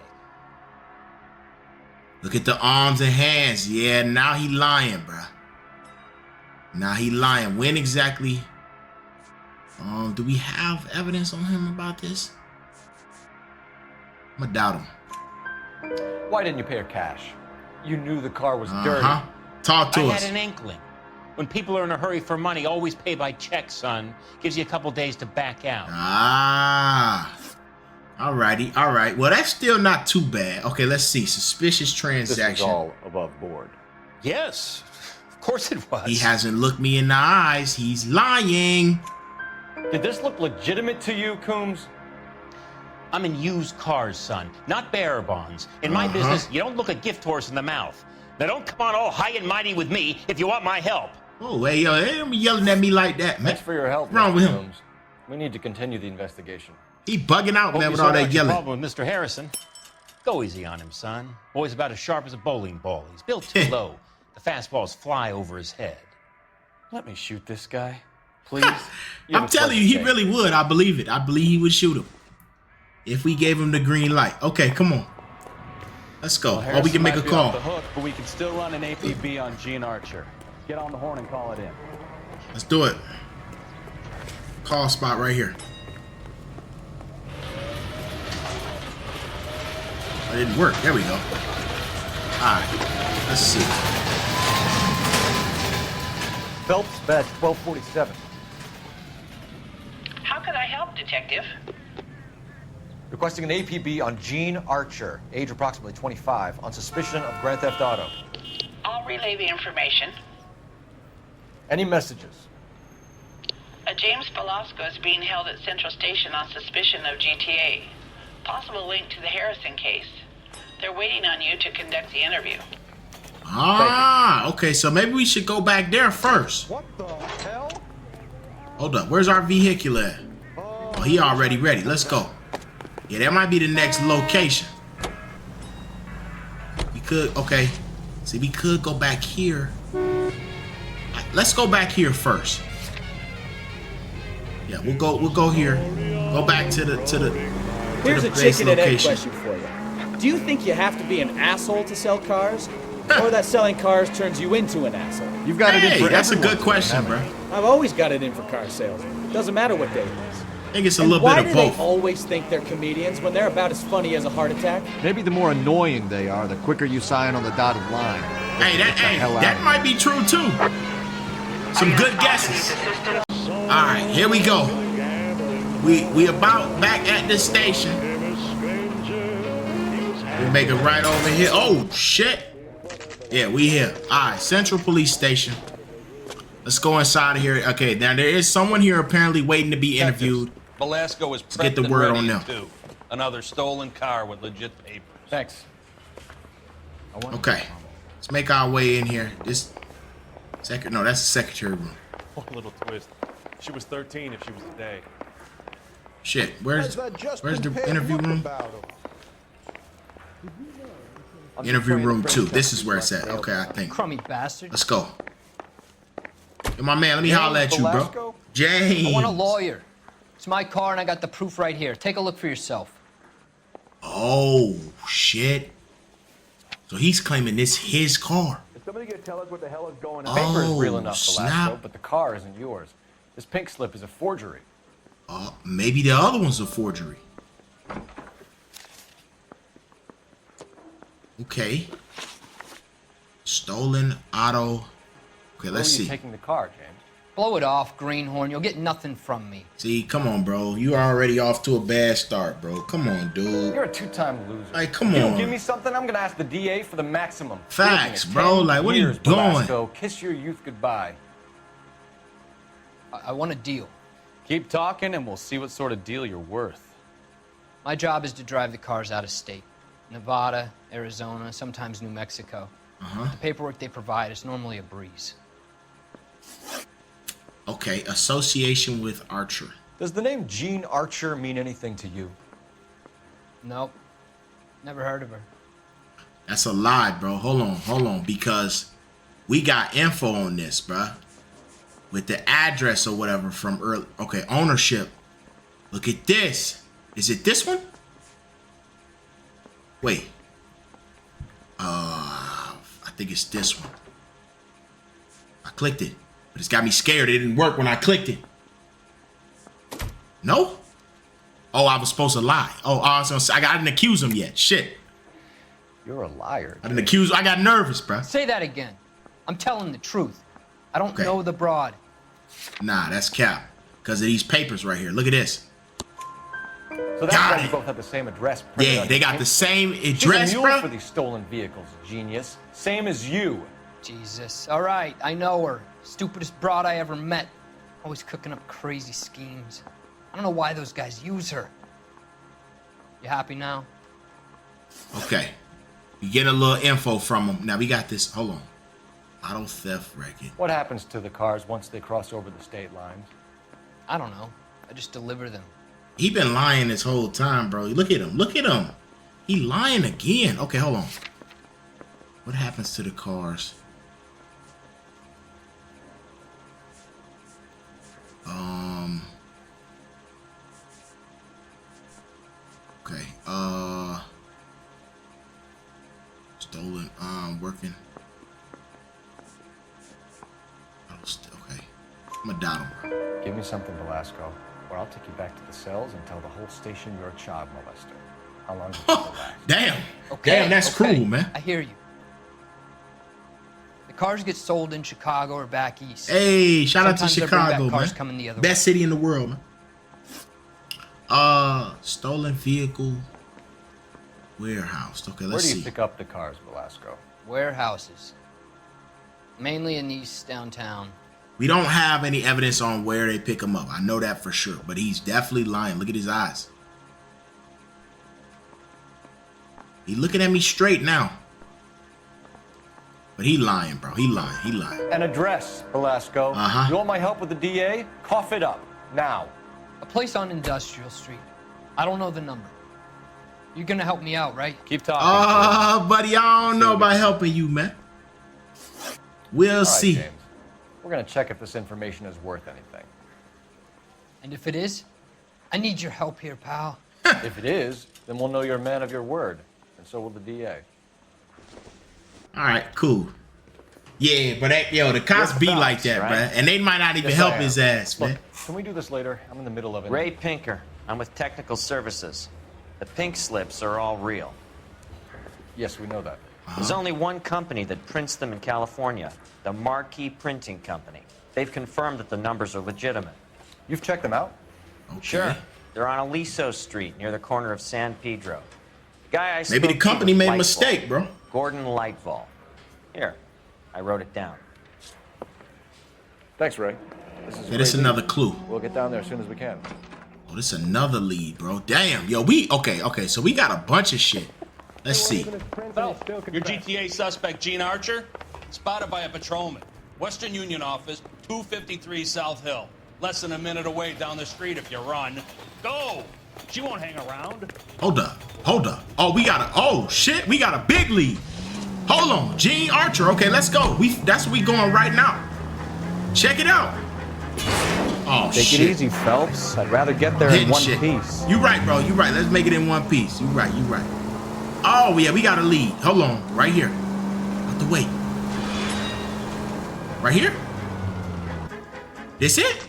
Look at the arms and hands. Yeah, now he lying, bro. Now he lying. When exactly? Do we have evidence on him about this? I'm gonna doubt him. Why didn't you pay her cash? You knew the car was dirty. Talk to I us. had an inkling. When people are in a hurry for money, always pay by check, son. Gives you a couple days to back out. Alrighty. All right. Well, that's still not too bad. Okay, let's see. Suspicious transaction. This is all above board. Yes, of course it was. He hasn't looked me in the eyes. He's lying. Did this look legitimate to you, Coombs? I'm in used cars, son, not bearer bonds. In my business, you don't look a gift horse in the mouth. Now don't come on all high and mighty with me if you want my help. Oh, hey, yo, hey, don't be yelling at me like that, man. Thanks for your help, What's wrong Mr. with him? Coombs. We need to continue the investigation. He bugging out, Hope man, you with all sort out that your yelling. problem with Mr. Harrison. Go easy on him, son. Boy's about as sharp as a bowling ball. He's built too low. The fastballs fly over his head. Let me shoot this guy. Please. I'm telling you, he really would. I believe it. I believe he would shoot him if we gave him the green light. Okay, come on. Let's go. Well, we can make a call. Off the hook, but we can still run an APB on Gene Archer. Get on the horn and call it in. Let's do it. Call spot right here. It didn't work. There we go. All right. Let's see. Phelps, badge 1247. How could I help, Detective? Requesting an APB on Gene Archer, age approximately 25, on suspicion of grand theft auto. I'll relay the information. Any messages? A James Velasco is being held at Central Station on suspicion of GTA. Possible link to the Harrison case. They're waiting on you to conduct the interview. Ah, okay. So maybe we should go back there first. What the hell? Hold up. Where's our vehicle at? Oh, he already ready. Let's go. Yeah, that might be the next location. We could, okay. See, we could go back here. Let's go back here first. Yeah, we'll go here. Go back to the Here's a base chicken and egg location. question for you. Do you think you have to be an asshole to sell cars? Or that selling cars turns you into an asshole? You've got it in for that's a everyone, good question, bro. I've always got it in for car sales. Doesn't matter what day it is. I think it's a And little why bit of do both. they always think they're comedians when they're about as funny as a heart attack? Maybe the more annoying they are, the quicker you sign on the dotted line. Hey, that might be true too. Some good guesses. All right, here we go. We about back at this station. We make it right over here. Oh shit! Yeah, we here. All right, Central Police Station. Let's go inside of here. Okay, now there is someone here apparently waiting to be interviewed. Velasco is Let's get the word on them. too. Another stolen car with legit papers. Thanks. Okay, let's make our way in here. This no, that's the secretary room. One little twist. She was 13 if she was a day. Shit, where's the interview room? Interview room 2. This is where it's at. Okay, I think. Crummy bastard. Let's go. Hey, my man, let me holler at you, bro. James. I want a lawyer. It's my car and I got the proof right here. Take a look for yourself. Oh, shit. So he's claiming this his car. Is somebody gonna tell us what the hell is going on? The paper is real Oh, enough, snap. Velasco, but the car isn't yours. This pink slip is a forgery. Maybe the other one's a forgery. Okay. Stolen auto. Okay, let's see. Taking the car, James. Blow it off, greenhorn. You'll get nothing from me. See, come on, bro. You already off to a bad start, bro. Come on, dude. You're a two-time loser. Like, come If you on. don't give me something, I'm gonna ask the DA for the maximum. Facts, You're looking at bro. 10 Like, what are you years, doing? Velasco. Kiss your youth goodbye. I want a deal. Keep talking and we'll see what sort of deal you're worth. My job is to drive the cars out of state. Nevada, Arizona, sometimes New Mexico. The paperwork they provide is normally a breeze. Okay, association with Archer. Does the name Gene Archer mean anything to you? Nope. Never heard of her. That's a lie, bro. Hold on, because we got info on this, bro. With the address or whatever from early. Okay, ownership. Look at this. Is it this one? Wait. I think it's this one. I clicked it, but it's got me scared. It didn't work when I clicked it. No? Oh, I was supposed to lie. Oh, I didn't accuse him yet. Shit. You're a liar. I didn't accuse. I got nervous, bro. Say that again. I'm telling the truth. I don't know the broad. Nah, that's cap. Because of these papers right here. Look at this. So that's why you both have the same address. printed Yeah, on they your got pink the slip. same She's address, a mule bro. for these stolen vehicles, genius. Same as you. Jesus. All right, I know her. Stupidest broad I ever met. Always cooking up crazy schemes. I don't know why those guys use her. You happy now? Okay. You get a little info from them. Now we got this. Hold on. Auto theft record. What happens to the cars once they cross over the state lines? I don't know. I just deliver them. He been lying this whole time, bro. Look at him. Look at him. He lying again. Okay, hold on. What happens to the cars? Stolen. Working. Oh, okay. I'm gonna doubt him, bro. Give me something, Velasco, or I'll take you back to the cells and tell the whole station you're a child molester. How long does it last? Damn. Okay, Damn, that's okay. cruel, man. I hear you. The cars get sold in Chicago or back east. Hey, shout out to Sometimes I bring back Chicago, cars man. coming the other Best way. city in the world, man. Stolen vehicle warehouse. Okay, Where let's do you see. pick up the cars, Velasco? Warehouses. Mainly in East downtown. We don't have any evidence on where they pick him up. I know that for sure, but he's definitely lying. Look at his eyes. He looking at me straight now. But he lying, bro. He lying. He lying. An address, Velasco. Uh-huh. You want my help with the DA? Cough it up. Now. A place on Industrial Street. I don't know the number. You're gonna help me out, right? Keep talking. Buddy, I don't know about helping you, man. We'll All right, see. James. We're gonna check if this information is worth anything. And if it is, I need your help here, pal. If it is, then we'll know you're a man of your word, and so will the DA. All right, cool. Yeah, but the cops be like that, right? bruh. And they might not even Yes, help I am. his ass, man. Look, can we do this later? I'm in the middle of it. Ray Pinker. I'm with Technical Services. The pink slips are all real. Yes, we know that. There's only one company that prints them in California, the Marquee Printing Company. They've confirmed that the numbers are legitimate. You've checked them out? Okay. Sure. They're on Aliso Street near the corner of San Pedro. The guy I Maybe the spoke to company was made a Lightfall. mistake, bro. Gordon Lightfall. Here, I wrote it down. Thanks, Ray. This is Yeah, that's great another lead. clue. We'll get down there as soon as we can. Oh, this is another lead, bro. Damn, yo, okay, so we got a bunch of shit. Let's see. Your GTA suspect, Gene Archer, spotted by a patrolman. Western Union office, 253 South Hill. Less than a minute away down the street if you run. Go! She won't hang around. Hold up. Oh, we got a big lead. Hold on, Gene Archer. Okay, let's go. That's where we going right now. Check it out. Oh, Take shit. it easy, Phelps. I'd rather get there in Hitting one shit. piece. You right, bro. You right. Let's make it in one piece. You right. Oh, yeah, we got a lead. Hold on. Right here. Out the way. Right here? This it?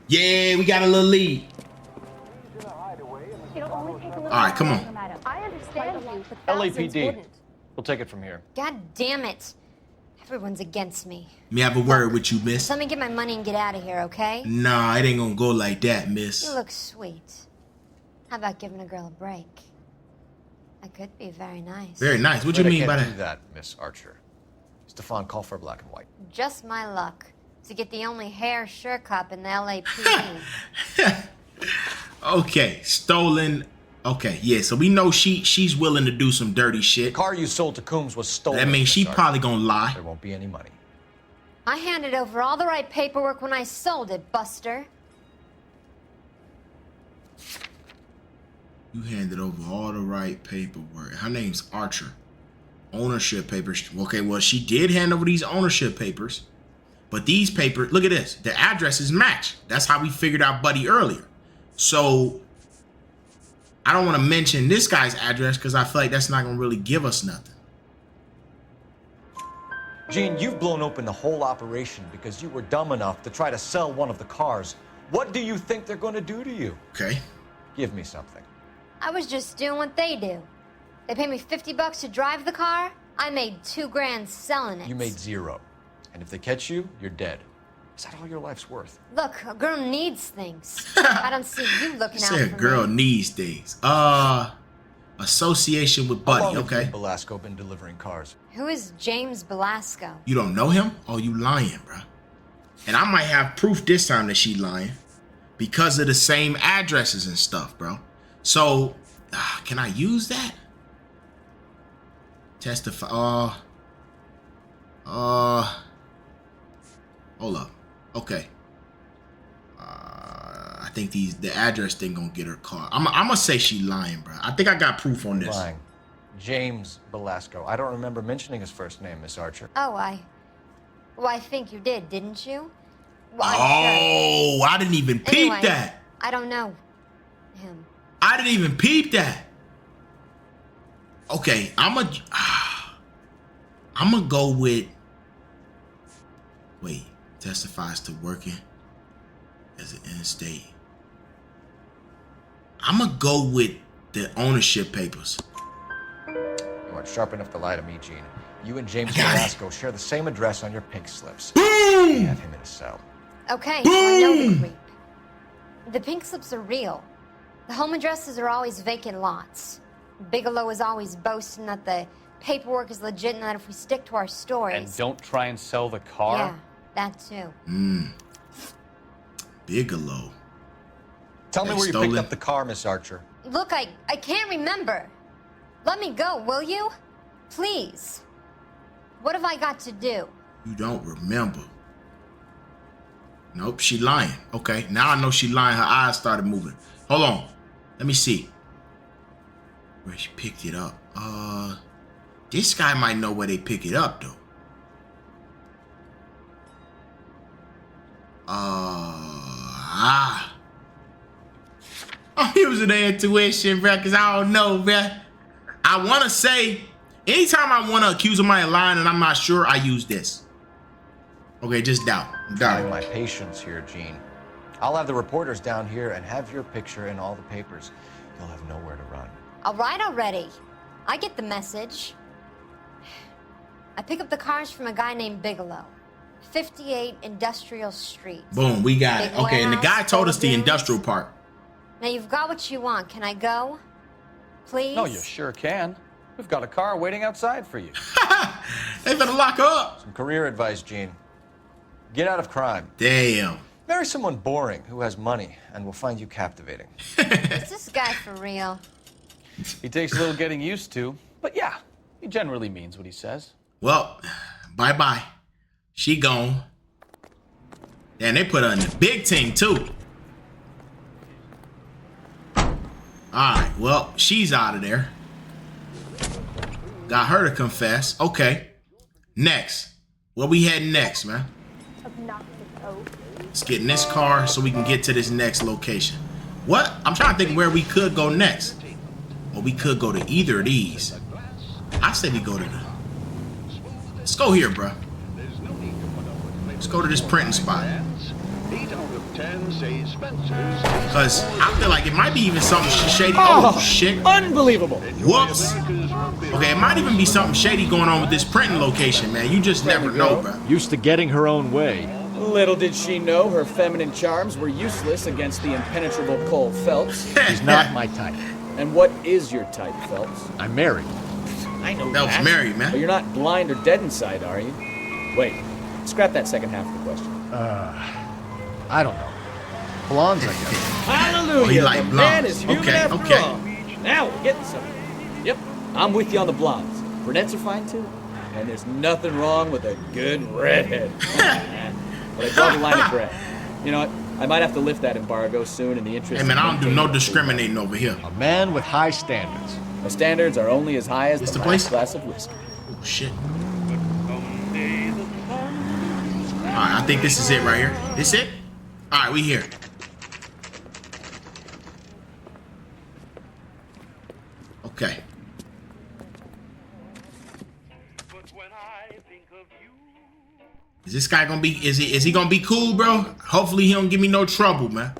Yeah, we got a little lead. All right, come on. I understand you, but thousands LAPD. wouldn't. We'll take it from here. God damn it. Everyone's against me. Let me have a word with you, miss. Just let me get my money and get out of here, okay? Nah, it ain't gonna go like that, miss. You look sweet. How about giving a girl a break? I could be very nice. Very nice. What you mean by Can't do that? that, Miss Archer. Stefan, call for black and white. Just my luck to get the only hair sure cop in the LAPD. Okay, stolen. Okay, yeah, so we know she's willing to do some dirty shit. The car you sold to Coombs was stolen. That means she Miss probably Archer. gonna lie. There won't be any money. I handed over all the right paperwork when I sold it, Buster. You handed over all the right paperwork. Her name's Archer. Ownership papers. Okay, well, she did hand over these ownership papers. But these papers, look at this. The addresses match. That's how we figured out Buddy earlier. So, I don't want to mention this guy's address because I feel like that's not going to really give us nothing. Gene, you've blown open the whole operation because you were dumb enough to try to sell one of the cars. What do you think they're going to do to you? Okay. Give me something. I was just doing what they do. They paid me $50 to drive the car. I made $2 grand selling it. You made $0. And if they catch you, you're dead. Is that all your life's worth? Look, a girl needs things. I don't see you looking out Say a for girl me. needs things. Association with How long Buddy, have you okay? and Velasco been delivering cars? Who is James Velasco? You don't know him? Oh, you lying, bro. And I might have proof this time that she lying because of the same addresses and stuff, bro. So, can I use that? Testify. Hold up. Okay. I think the address thing gonna get her caught. I'm gonna say she lying, bro. I think I got proof on this. Lying. James Velasco. I don't remember mentioning his first name, Miss Archer. Oh, I think you did, didn't you? Oh, I didn't even peep Anyway, that. I don't know him. I didn't even peep that. Okay, I'm gonna go with. Wait, testifies to working as an in-state. I'm gonna go with the ownership papers. You aren't sharp enough to lie to me, Gene. You and James Velasco share the same address on your pink slips. Boom! You have him in a cell. Okay, so I know the creep. The pink slips are real. The home addresses are always vacant lots. Bigelow is always boasting that the paperwork is legit and that if we stick to our stories... And don't try and sell the car? Yeah, that too. Bigelow. Tell me where you picked up the car, Miss Archer. Look, I can't remember. Let me go, will you? Please. What have I got to do? You don't remember. Nope, she lying. Okay, now I know she lying. Her eyes started moving. Hold on. Let me see. Where she picked it up. This guy might know where they pick it up, though. I'm using the intuition, bruh, because I don't know, bruh. I want to say, anytime I want to accuse somebody of lying and I'm not sure, I use this. Okay, just doubt. Trying my patience here, Gene. I'll have the reporters down here and have your picture in all the papers. You'll have nowhere to run. All right already. I get the message. I pick up the cars from a guy named Bigelow. 58 Industrial Street. Boom, we got it. Big Okay, and the guy told us the warehouse, industrial part. Now you've got what you want. Can I go? Please? No, you sure can. We've got a car waiting outside for you. They better lock her up. Some career advice, Gene. Get out of crime. Damn. Marry someone boring who has money and will find you captivating. Is this guy for real? He takes a little getting used to, but yeah, he generally means what he says. Well, bye-bye. She gone. And they put her in the big team, too. Alright, well, she's out of there. Got her to confess. Okay. Next. Where we heading next, man? Let's get in this car so we can get to this next location. What? I'm trying to think where we could go next. Or we could go to either of these. I say we go to the... Let's go here, bro. Let's go to this printing spot. Because I feel like it might be even something shady. Oh, shit. Unbelievable. Whoops. Okay, it might even be something shady going on with this printing location, man. You just never know, bro. Used to getting her own way. Little did she know her feminine charms were useless against the impenetrable Cole Phelps. She's not my type. And what is your type, Phelps? I'm married. I know Phelps that. married, man. But you're not blind or dead inside, are you? Wait, scrap that second half of the question. I don't know. Blondes, I guess. Hallelujah! Oh, he like the man blondes. is human Okay, after okay. all. Now we're getting somewhere. Yep, I'm with you on the blondes. Brunettes are fine too. And there's nothing wrong with a good redhead. But I draw the line at gray. You know what? I might have to lift that embargo soon in the interest Hey, man, of I don't do no maintaining discriminating over here. A man with high standards. My standards are only as high as It's the the last place? glass of whiskey. Oh, shit. Alright, I think this is it right here. This it? Alright, we here. Okay. Is this guy gonna be, is he gonna be cool, bro? Hopefully he don't give me no trouble, man.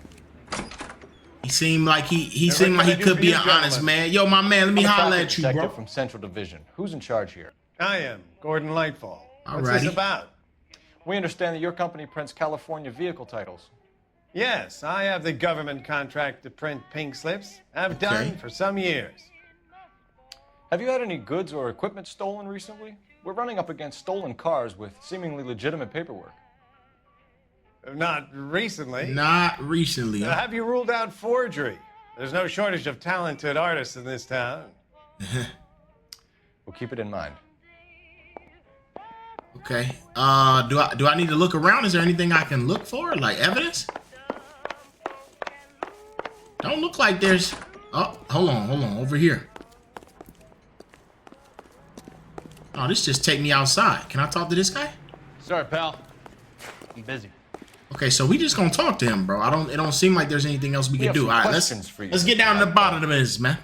He seemed like he seemed like he could be an honest man. Yo, my man, let me holler at you, bro. From Central Division. Who's in charge here? I am Gordon Lightfall. What's Alrighty. this about? We understand that your company prints California vehicle titles. Yes, I have the government contract to print pink slips. I've done for some years. Have you had any goods or equipment stolen recently? We're running up against stolen cars with seemingly legitimate paperwork. Not recently. Not recently. Huh? Have you ruled out forgery? There's no shortage of talented artists in this town. We'll keep it in mind. Okay. Do I need to look around? Is there anything I can look for? Like evidence? Don't look like there's... Oh, hold on. Over here. Oh, this just take me outside. Can I talk to this guy? Sorry, pal. I'm busy. Okay, so we just gonna talk to him, bro. It don't seem like there's anything else we can do. All right, let's get down to the bottom of this, man.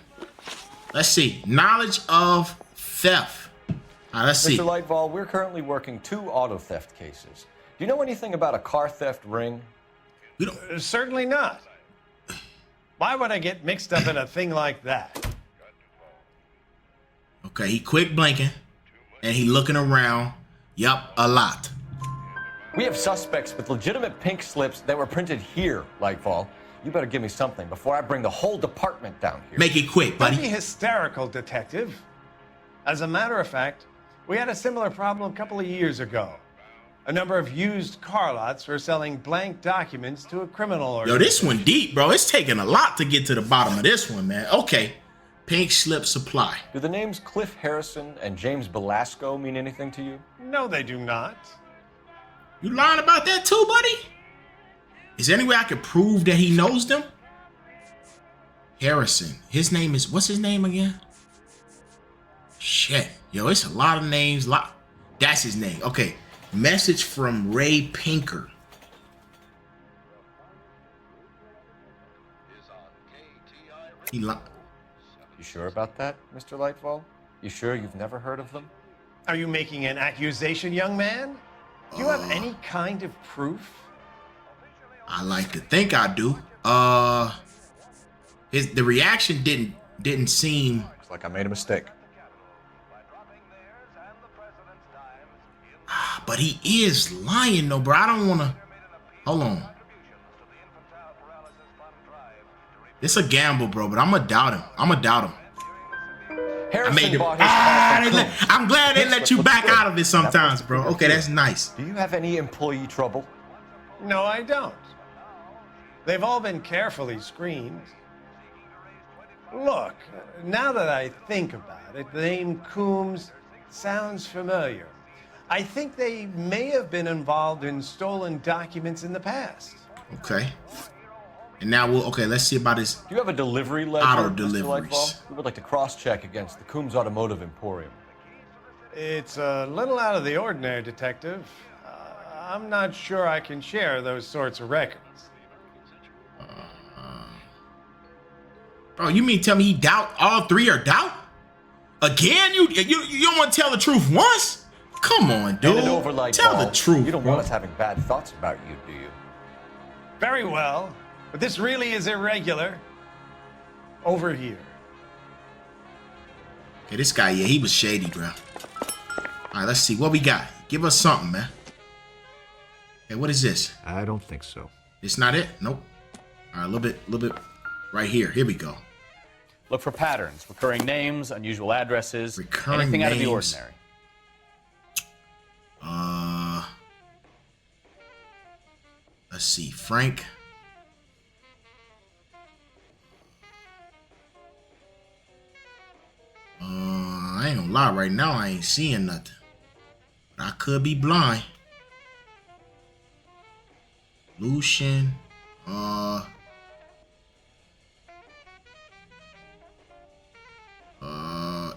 Let's see. Knowledge of theft. All right, let's see. Mr. Lightfall, we're currently working 2 auto theft cases. Do you know anything about a car theft ring? Certainly not. Why would I get mixed up in a thing like that? Okay, he quick blinking, and he looking around. Yup, a lot. We have suspects with legitimate pink slips that were printed here, Lightfall. You better give me something before I bring the whole department down here. Make it quick, buddy. Don't be hysterical, Detective. As a matter of fact, we had a similar problem a couple of years ago. A number of used car lots were selling blank documents to a criminal organization. Yo, this one deep, bro. It's taking a lot to get to the bottom of this one, man. Okay. Pink slip supply. Do the names Cliff Harrison and James Belasco mean anything to you? No, they do not. You lying about that too, buddy? Is there any way I could prove that he knows them? Harrison. His name is, what's his name again? Shit. Yo, it's a lot of names. That's his name. Okay. Message from Ray Pinker. You sure about that, Mr. Lightfall? You sure you've never heard of them? Are you making an accusation, young man? Do you have any kind of proof? I like to think I do. The reaction didn't seem. Looks like I made a mistake. But he is lying though, bro. I don't want to. Hold on. It's a gamble, bro. But I'm gonna doubt him. Harrison bought his car from Coombs. I'm glad they let you back out of it sometimes, bro. Okay, that's nice. Do you have any employee trouble? No, I don't. They've all been carefully screened. Look, now that I think about it, the name Coombs sounds familiar. I think they may have been involved in stolen documents in the past. Okay. And now let's see about his. Do you have a delivery ledger, auto Mr. deliveries? Lightfall? We would like to cross-check against the Coombs Automotive Emporium. It's a little out of the ordinary, Detective. I'm not sure I can share those sorts of records. Bro, you mean tell me he doubt all 3 are doubt? Again? You don't want to tell the truth once? Come on, dude. Tell the truth. You don't want us having bad thoughts about you, do you? Very well, but this really is irregular. Over here. Okay, this guy, yeah, he was shady, bro. All right, let's see what we got. Give us something, man. Hey, what is this? I don't think so. It's not it? Nope. All right, a little bit right here. Here we go. Look for patterns, recurring names, unusual addresses, recurring anything out of the names. ordinary. Let's see, Frank. I ain't gonna lie, right now I ain't seeing nothing. But I could be blind. Lucian.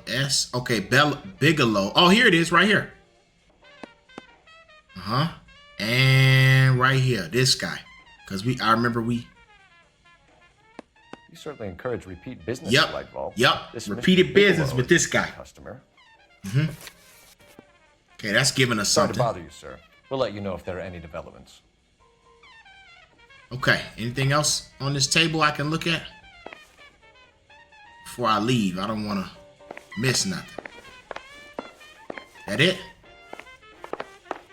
S. Okay, Bigelow. Oh, here it is, right here. And right here, this guy. Because I remember we. You certainly encourage repeat business, Yep. Lightbulb. Yep. This Repeated Mr. business Bigelow with is this a guy. Customer. Okay, that's giving us Sorry something. to bother you, sir. We'll let you know if there are any developments. Okay, anything else on this table I can look at before I leave? I don't want to miss nothing. That it?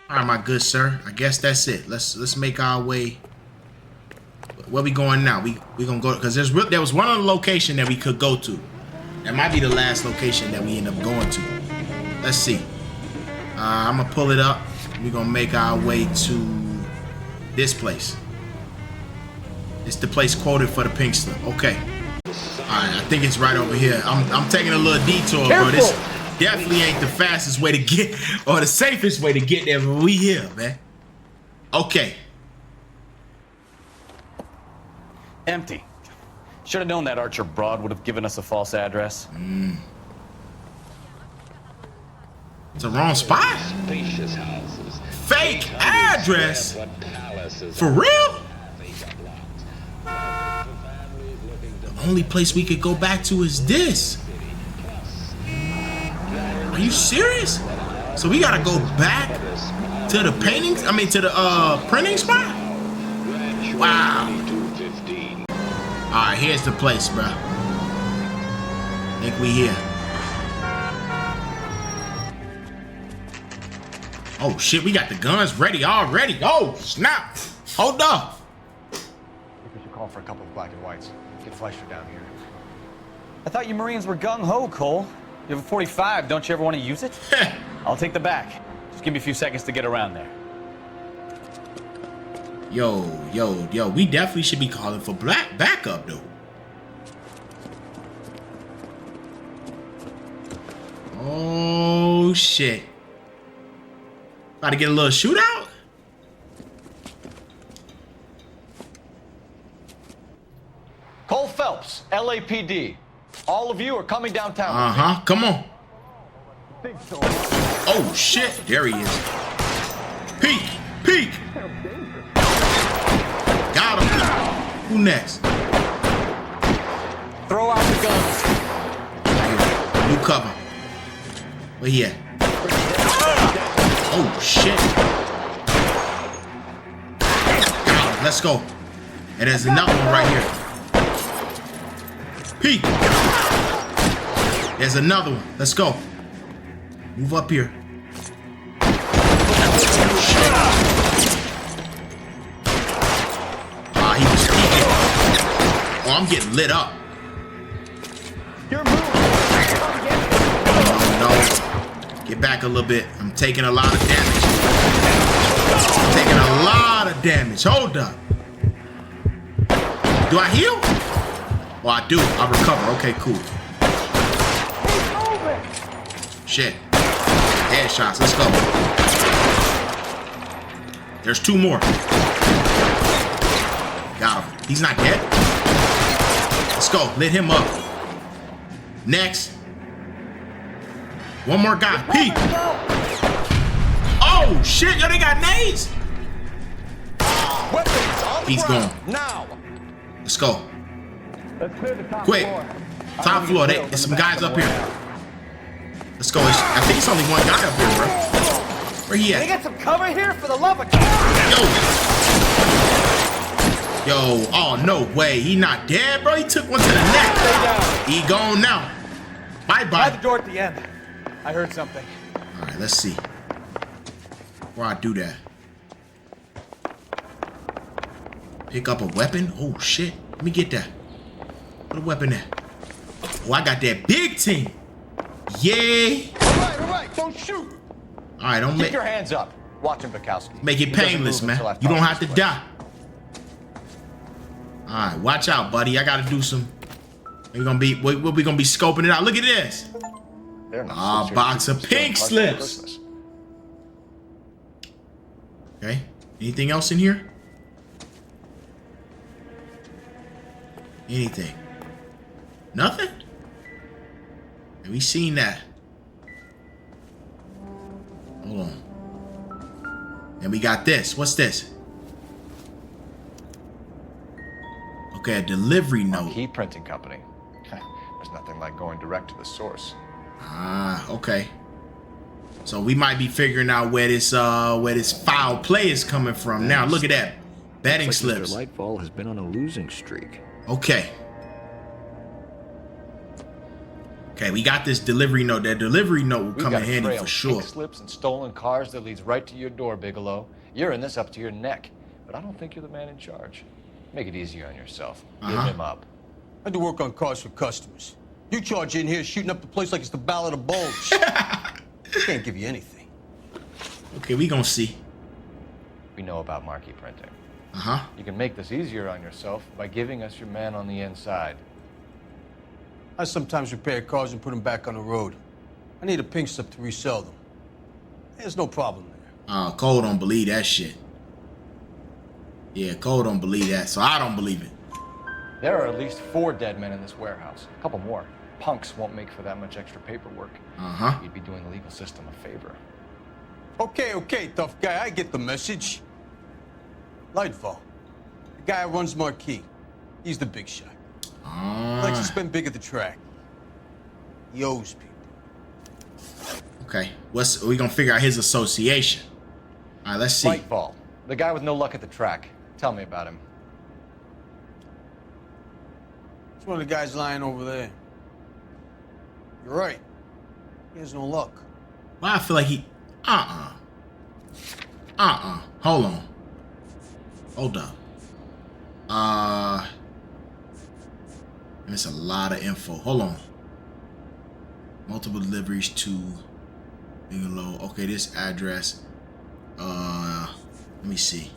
All right, my good sir. I guess that's it. Let's make our way. Where we going now? We gonna go because there was one other location that we could go to. That might be the last location that we end up going to. Let's see. I'm gonna pull it up. We're gonna make our way to this place. It's the place quoted for the pink slip. Okay. Alright, I think it's right over here. I'm taking a little detour, bro. This definitely ain't the fastest way to get or the safest way to get there, but we here, man. Okay. Empty. Should have known that Archer broad would have given us a false address. It's a wrong spot. Spacious houses, Fake address? For real? The only place we could go back to is this. Are you serious? So we gotta go back to the paintings? I mean, to the printing spot? Wow. Alright, here's the place, bro. I think we here. Oh shit, we got the guns ready already. Oh, snap. Hold up. I think we should call for a couple of black and whites. Get Fleischer down here. I thought you Marines were gung-ho, Cole. You have a 45, don't you ever want to use it? I'll take the back. Just give me a few seconds to get around there. Yo, we definitely should be calling for black backup, though. Oh, shit. About to get a little shootout? Cole Phelps, LAPD. All of you are coming downtown. Uh-huh, come on. Oh, shit. There he is. Peek, peek. Got him. Who next? Throw out the guns. New cover. Where he at? Oh, shit. Got him. Let's go. And there's another one right here. Peek. There's another one. Let's go. Move up here. Ah, he was peeking. Oh, I'm getting lit up. Oh, no. Get back a little bit. I'm taking a lot of damage. Hold up. Do I heal? Oh, I do. I recover. Okay, cool. Shit. Headshots. Let's go. There's two more. Got him. He's not dead. Let's go. Lit him up. Next. One more guy. Peek. Oh, shit. Yo, they got nades. He's gone. Now. Let's go. Quick. Top floor. There's some guys up here. Let's go. I think it's only one guy up here, bro. Where he at? Can I get some cover here for the love of God? Yo, oh, no way. He not dead, bro. He took one to the neck. He gone now. Bye-bye. By the door at the end. I heard something. All right, let's see. Where I do that? Pick up a weapon? Oh, shit. Let me get that. What a weapon at? Oh, I got that big team. Yeah. All right. Don't shoot. All right, don't Keep your hands up. Watch him, Bukowski. Make it painless, man. You don't have to die. All right, watch out, buddy. I got to do some. We're gonna be. We're gonna be scoping it out. Look at this. Ah, box of pink slips. Okay. Anything else in here? Anything? Nothing? Have we seen that? Hold on. And we got this. What's this? Okay, a delivery note. Marquee Printing Company. There's nothing like going direct to the source. Ah, okay. So we might be figuring out where this foul play is coming from. Now look at that. Betting slips. Mr. Lightfall has been on a losing streak. Okay. Okay, we got this delivery note. That delivery note will come in handy for sure. Pink slips and stolen cars that leads right to your door, Bigelow. You're in this up to your neck, but I don't think you're the man in charge. Make it easier on yourself. Give him up. I do work on cars for customers. You charge in here shooting up the place like it's the Ballad of Bulge. I can't give you anything. Okay, we gonna see. We know about Marquee Printing. Uh-huh. You can make this easier on yourself by giving us your man on the inside. I sometimes repair cars and put them back on the road. I need a pink slip to resell them. There's no problem there. Cole don't believe that shit. Yeah, Cole don't believe that, so I don't believe it. There are at least 4 dead men in this warehouse. A couple more. Punks won't make for that much extra paperwork. Uh-huh. You'd be doing the legal system a favor. Okay, tough guy. I get the message. Lightfall. The guy who runs Marquee. He's the big shot. Likes to spend big at the track. He owes people. Okay, we gonna figure out his association. All right, let's see. Lightfall. The guy with no luck at the track. Tell me about him. It's one of the guys lying over there. You're right. He has no luck. Well, I feel like he... Hold on. Hold up. And it's a lot of info. Hold on. Multiple deliveries to Bigelow. Okay, this address. Let me see.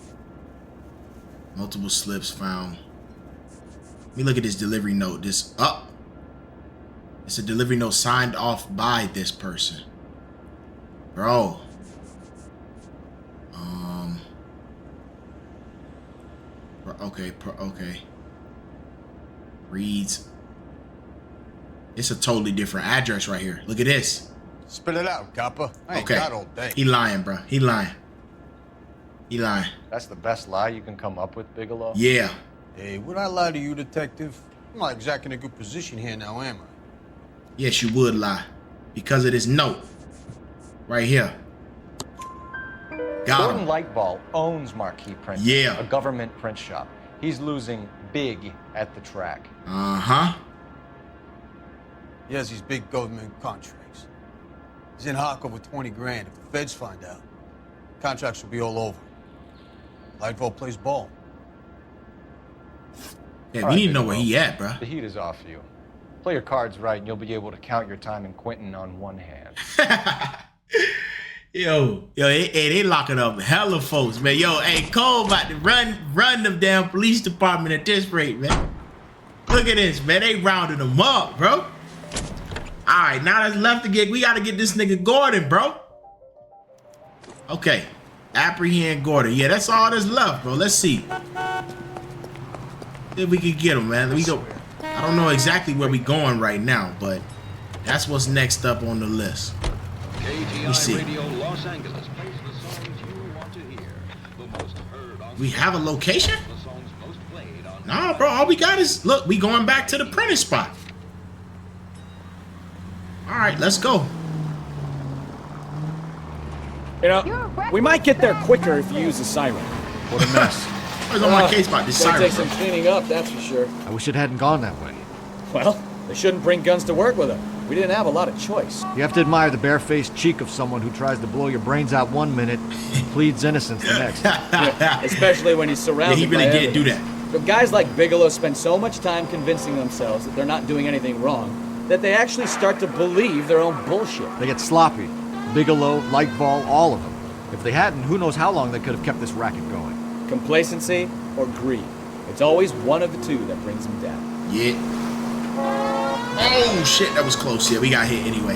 Multiple slips found. Let me look at this delivery note. It's a delivery note signed off by this person. Bro. Okay. Reads. It's a totally different address right here. Look at this. Spit it out, copper. I ain't got all day. He lying, bro. He lying. That's the best lie you can come up with, Bigelow? Yeah. Hey, would I lie to you, detective? I'm not exactly in a good position here now, am I? Yes, you would lie. Because of this note. Right here. Got Gordon him. Lightball owns Marquee Print. Yeah. A government print shop. He's losing big at the track. Uh-huh. He has these big government contracts. He's in hock over 20 grand. If the feds find out, contracts will be all over. Lightball plays ball. Yeah, we need to know where he at, bro. The heat is off you. Play your cards right, and you'll be able to count your time in Quentin on one hand. Yo, they locking up hella folks, man. Yo, hey, Cole about to run them damn police department at this rate, man. Look at this, man. They rounded them up, bro. All right, now that's left to get. We got to get this nigga Gordon, bro. Okay, apprehend Gordon. Yeah, that's all that's left, bro. Let's see if we can get him, man. We go. I don't know exactly where we going right now, but that's what's next up on the list. Let me see. We have a location? Nah, bro. All we got is, look, we going back to the printing spot. All right, let's go. You know, we might get there quicker if you use the siren. What a mess. Where's on my case spot? This siren. Take some cleaning up, that's for sure. I wish it hadn't gone that way. Well, they shouldn't bring guns to work with them. We didn't have a lot of choice. You have to admire the barefaced cheek of someone who tries to blow your brains out one minute and pleads innocence the next. Yeah, especially when he's surrounded he really by did do evidence. that. But guys like Bigelow spend so much time convincing themselves that they're not doing anything wrong that they actually start to believe their own bullshit. They get sloppy. Bigelow, Lightball, all of them. If they hadn't, who knows how long they could have kept this racket going. Complacency or greed. It's always one of the two that brings them down. Yeah. Oh, shit, that was close. Yeah, we got hit anyway.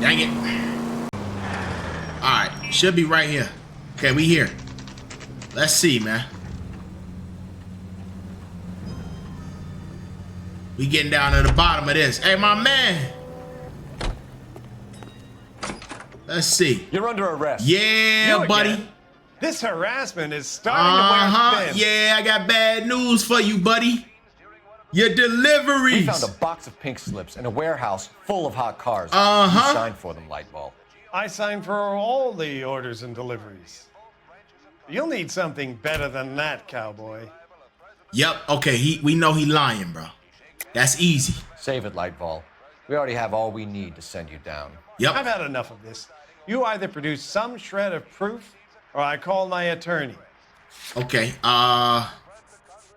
Dang it. All right, should be right here. Okay, we here. Let's see, man. We getting down to the bottom of this. Hey, my man. Let's see. You're under arrest. Yeah, buddy. Again? This harassment is starting to wear thin. Yeah, I got bad news for you, buddy. Your deliveries. We found a box of pink slips in a warehouse full of hot cars. You signed for them, Lightball. I signed for all the orders and deliveries. You'll need something better than that, cowboy. Yep. Okay. We know he lying, bro. That's easy. Save it, Lightball. We already have all we need to send you down. Yep. I've had enough of this. You either produce some shred of proof, or I call my attorney. Okay.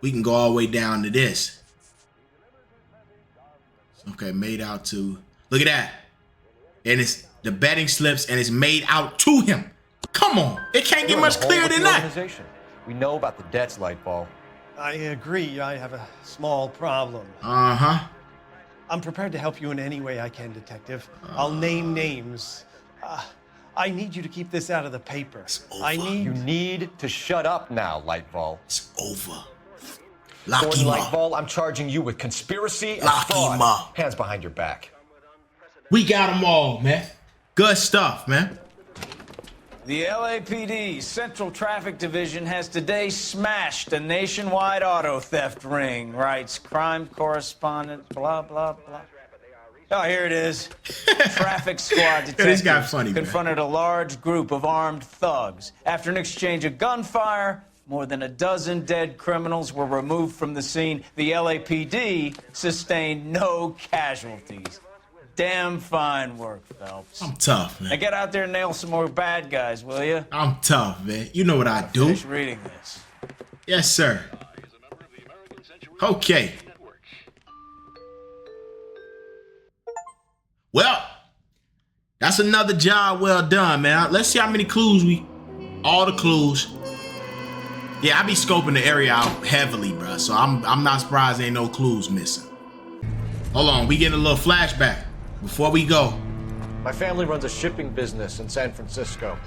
We can go all the way down to this. Okay, made out to. Look at that. And it's the betting slips, and it's made out to him. Come on. It can't get much clearer than that. We know about the debts, Lightball. I agree. I have a small problem. Uh-huh. I'm prepared to help you in any way I can, Detective. I'll name names. I need you to keep this out of the paper. You need to shut up now, Lightball. It's over. Lock him up. Lightball, I'm charging you with conspiracy and fraud. Lock him up. Hands behind your back. We got them all, man. Good stuff, man. The LAPD Central Traffic Division has today smashed a nationwide auto theft ring, writes crime correspondent, blah, blah, blah. Oh, here it is. Traffic squad detectives confronted a large group of armed thugs. After an exchange of gunfire, more than a dozen dead criminals were removed from the scene. The LAPD sustained no casualties. Damn fine work, Phelps. I'm tough, man. Now get out there and nail some more bad guys, will you? I'm tough, man. You know what I do. Finish reading this. Yes, sir. Okay. Well, that's another job well done, man. Let's see how many clues all the clues. Yeah, I be scoping the area out heavily, bro. So I'm not surprised ain't no clues missing. Hold on, we getting a little flashback before we go. My family runs a shipping business in San Francisco.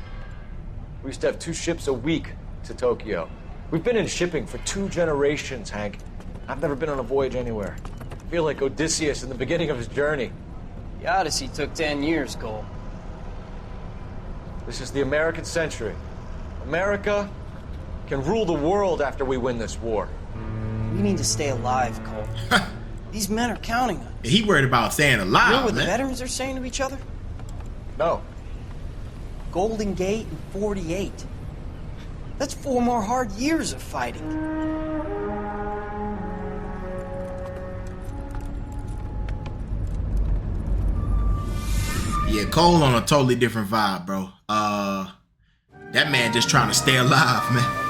We used to have 2 ships a week to Tokyo. We've been in shipping for 2 generations, Hank. I've never been on a voyage anywhere. I feel like Odysseus in the beginning of his journey. The Odyssey took 10 years, Cole. This is the American century. America can rule the world after we win this war. We need to stay alive, Cole. These men are counting on us. He worried about staying alive, You know what man. the veterans are saying to each other? No. Golden Gate and 48. That's 4 more hard years of fighting. Yeah, Cole on a totally different vibe, bro. That man just trying to stay alive, man.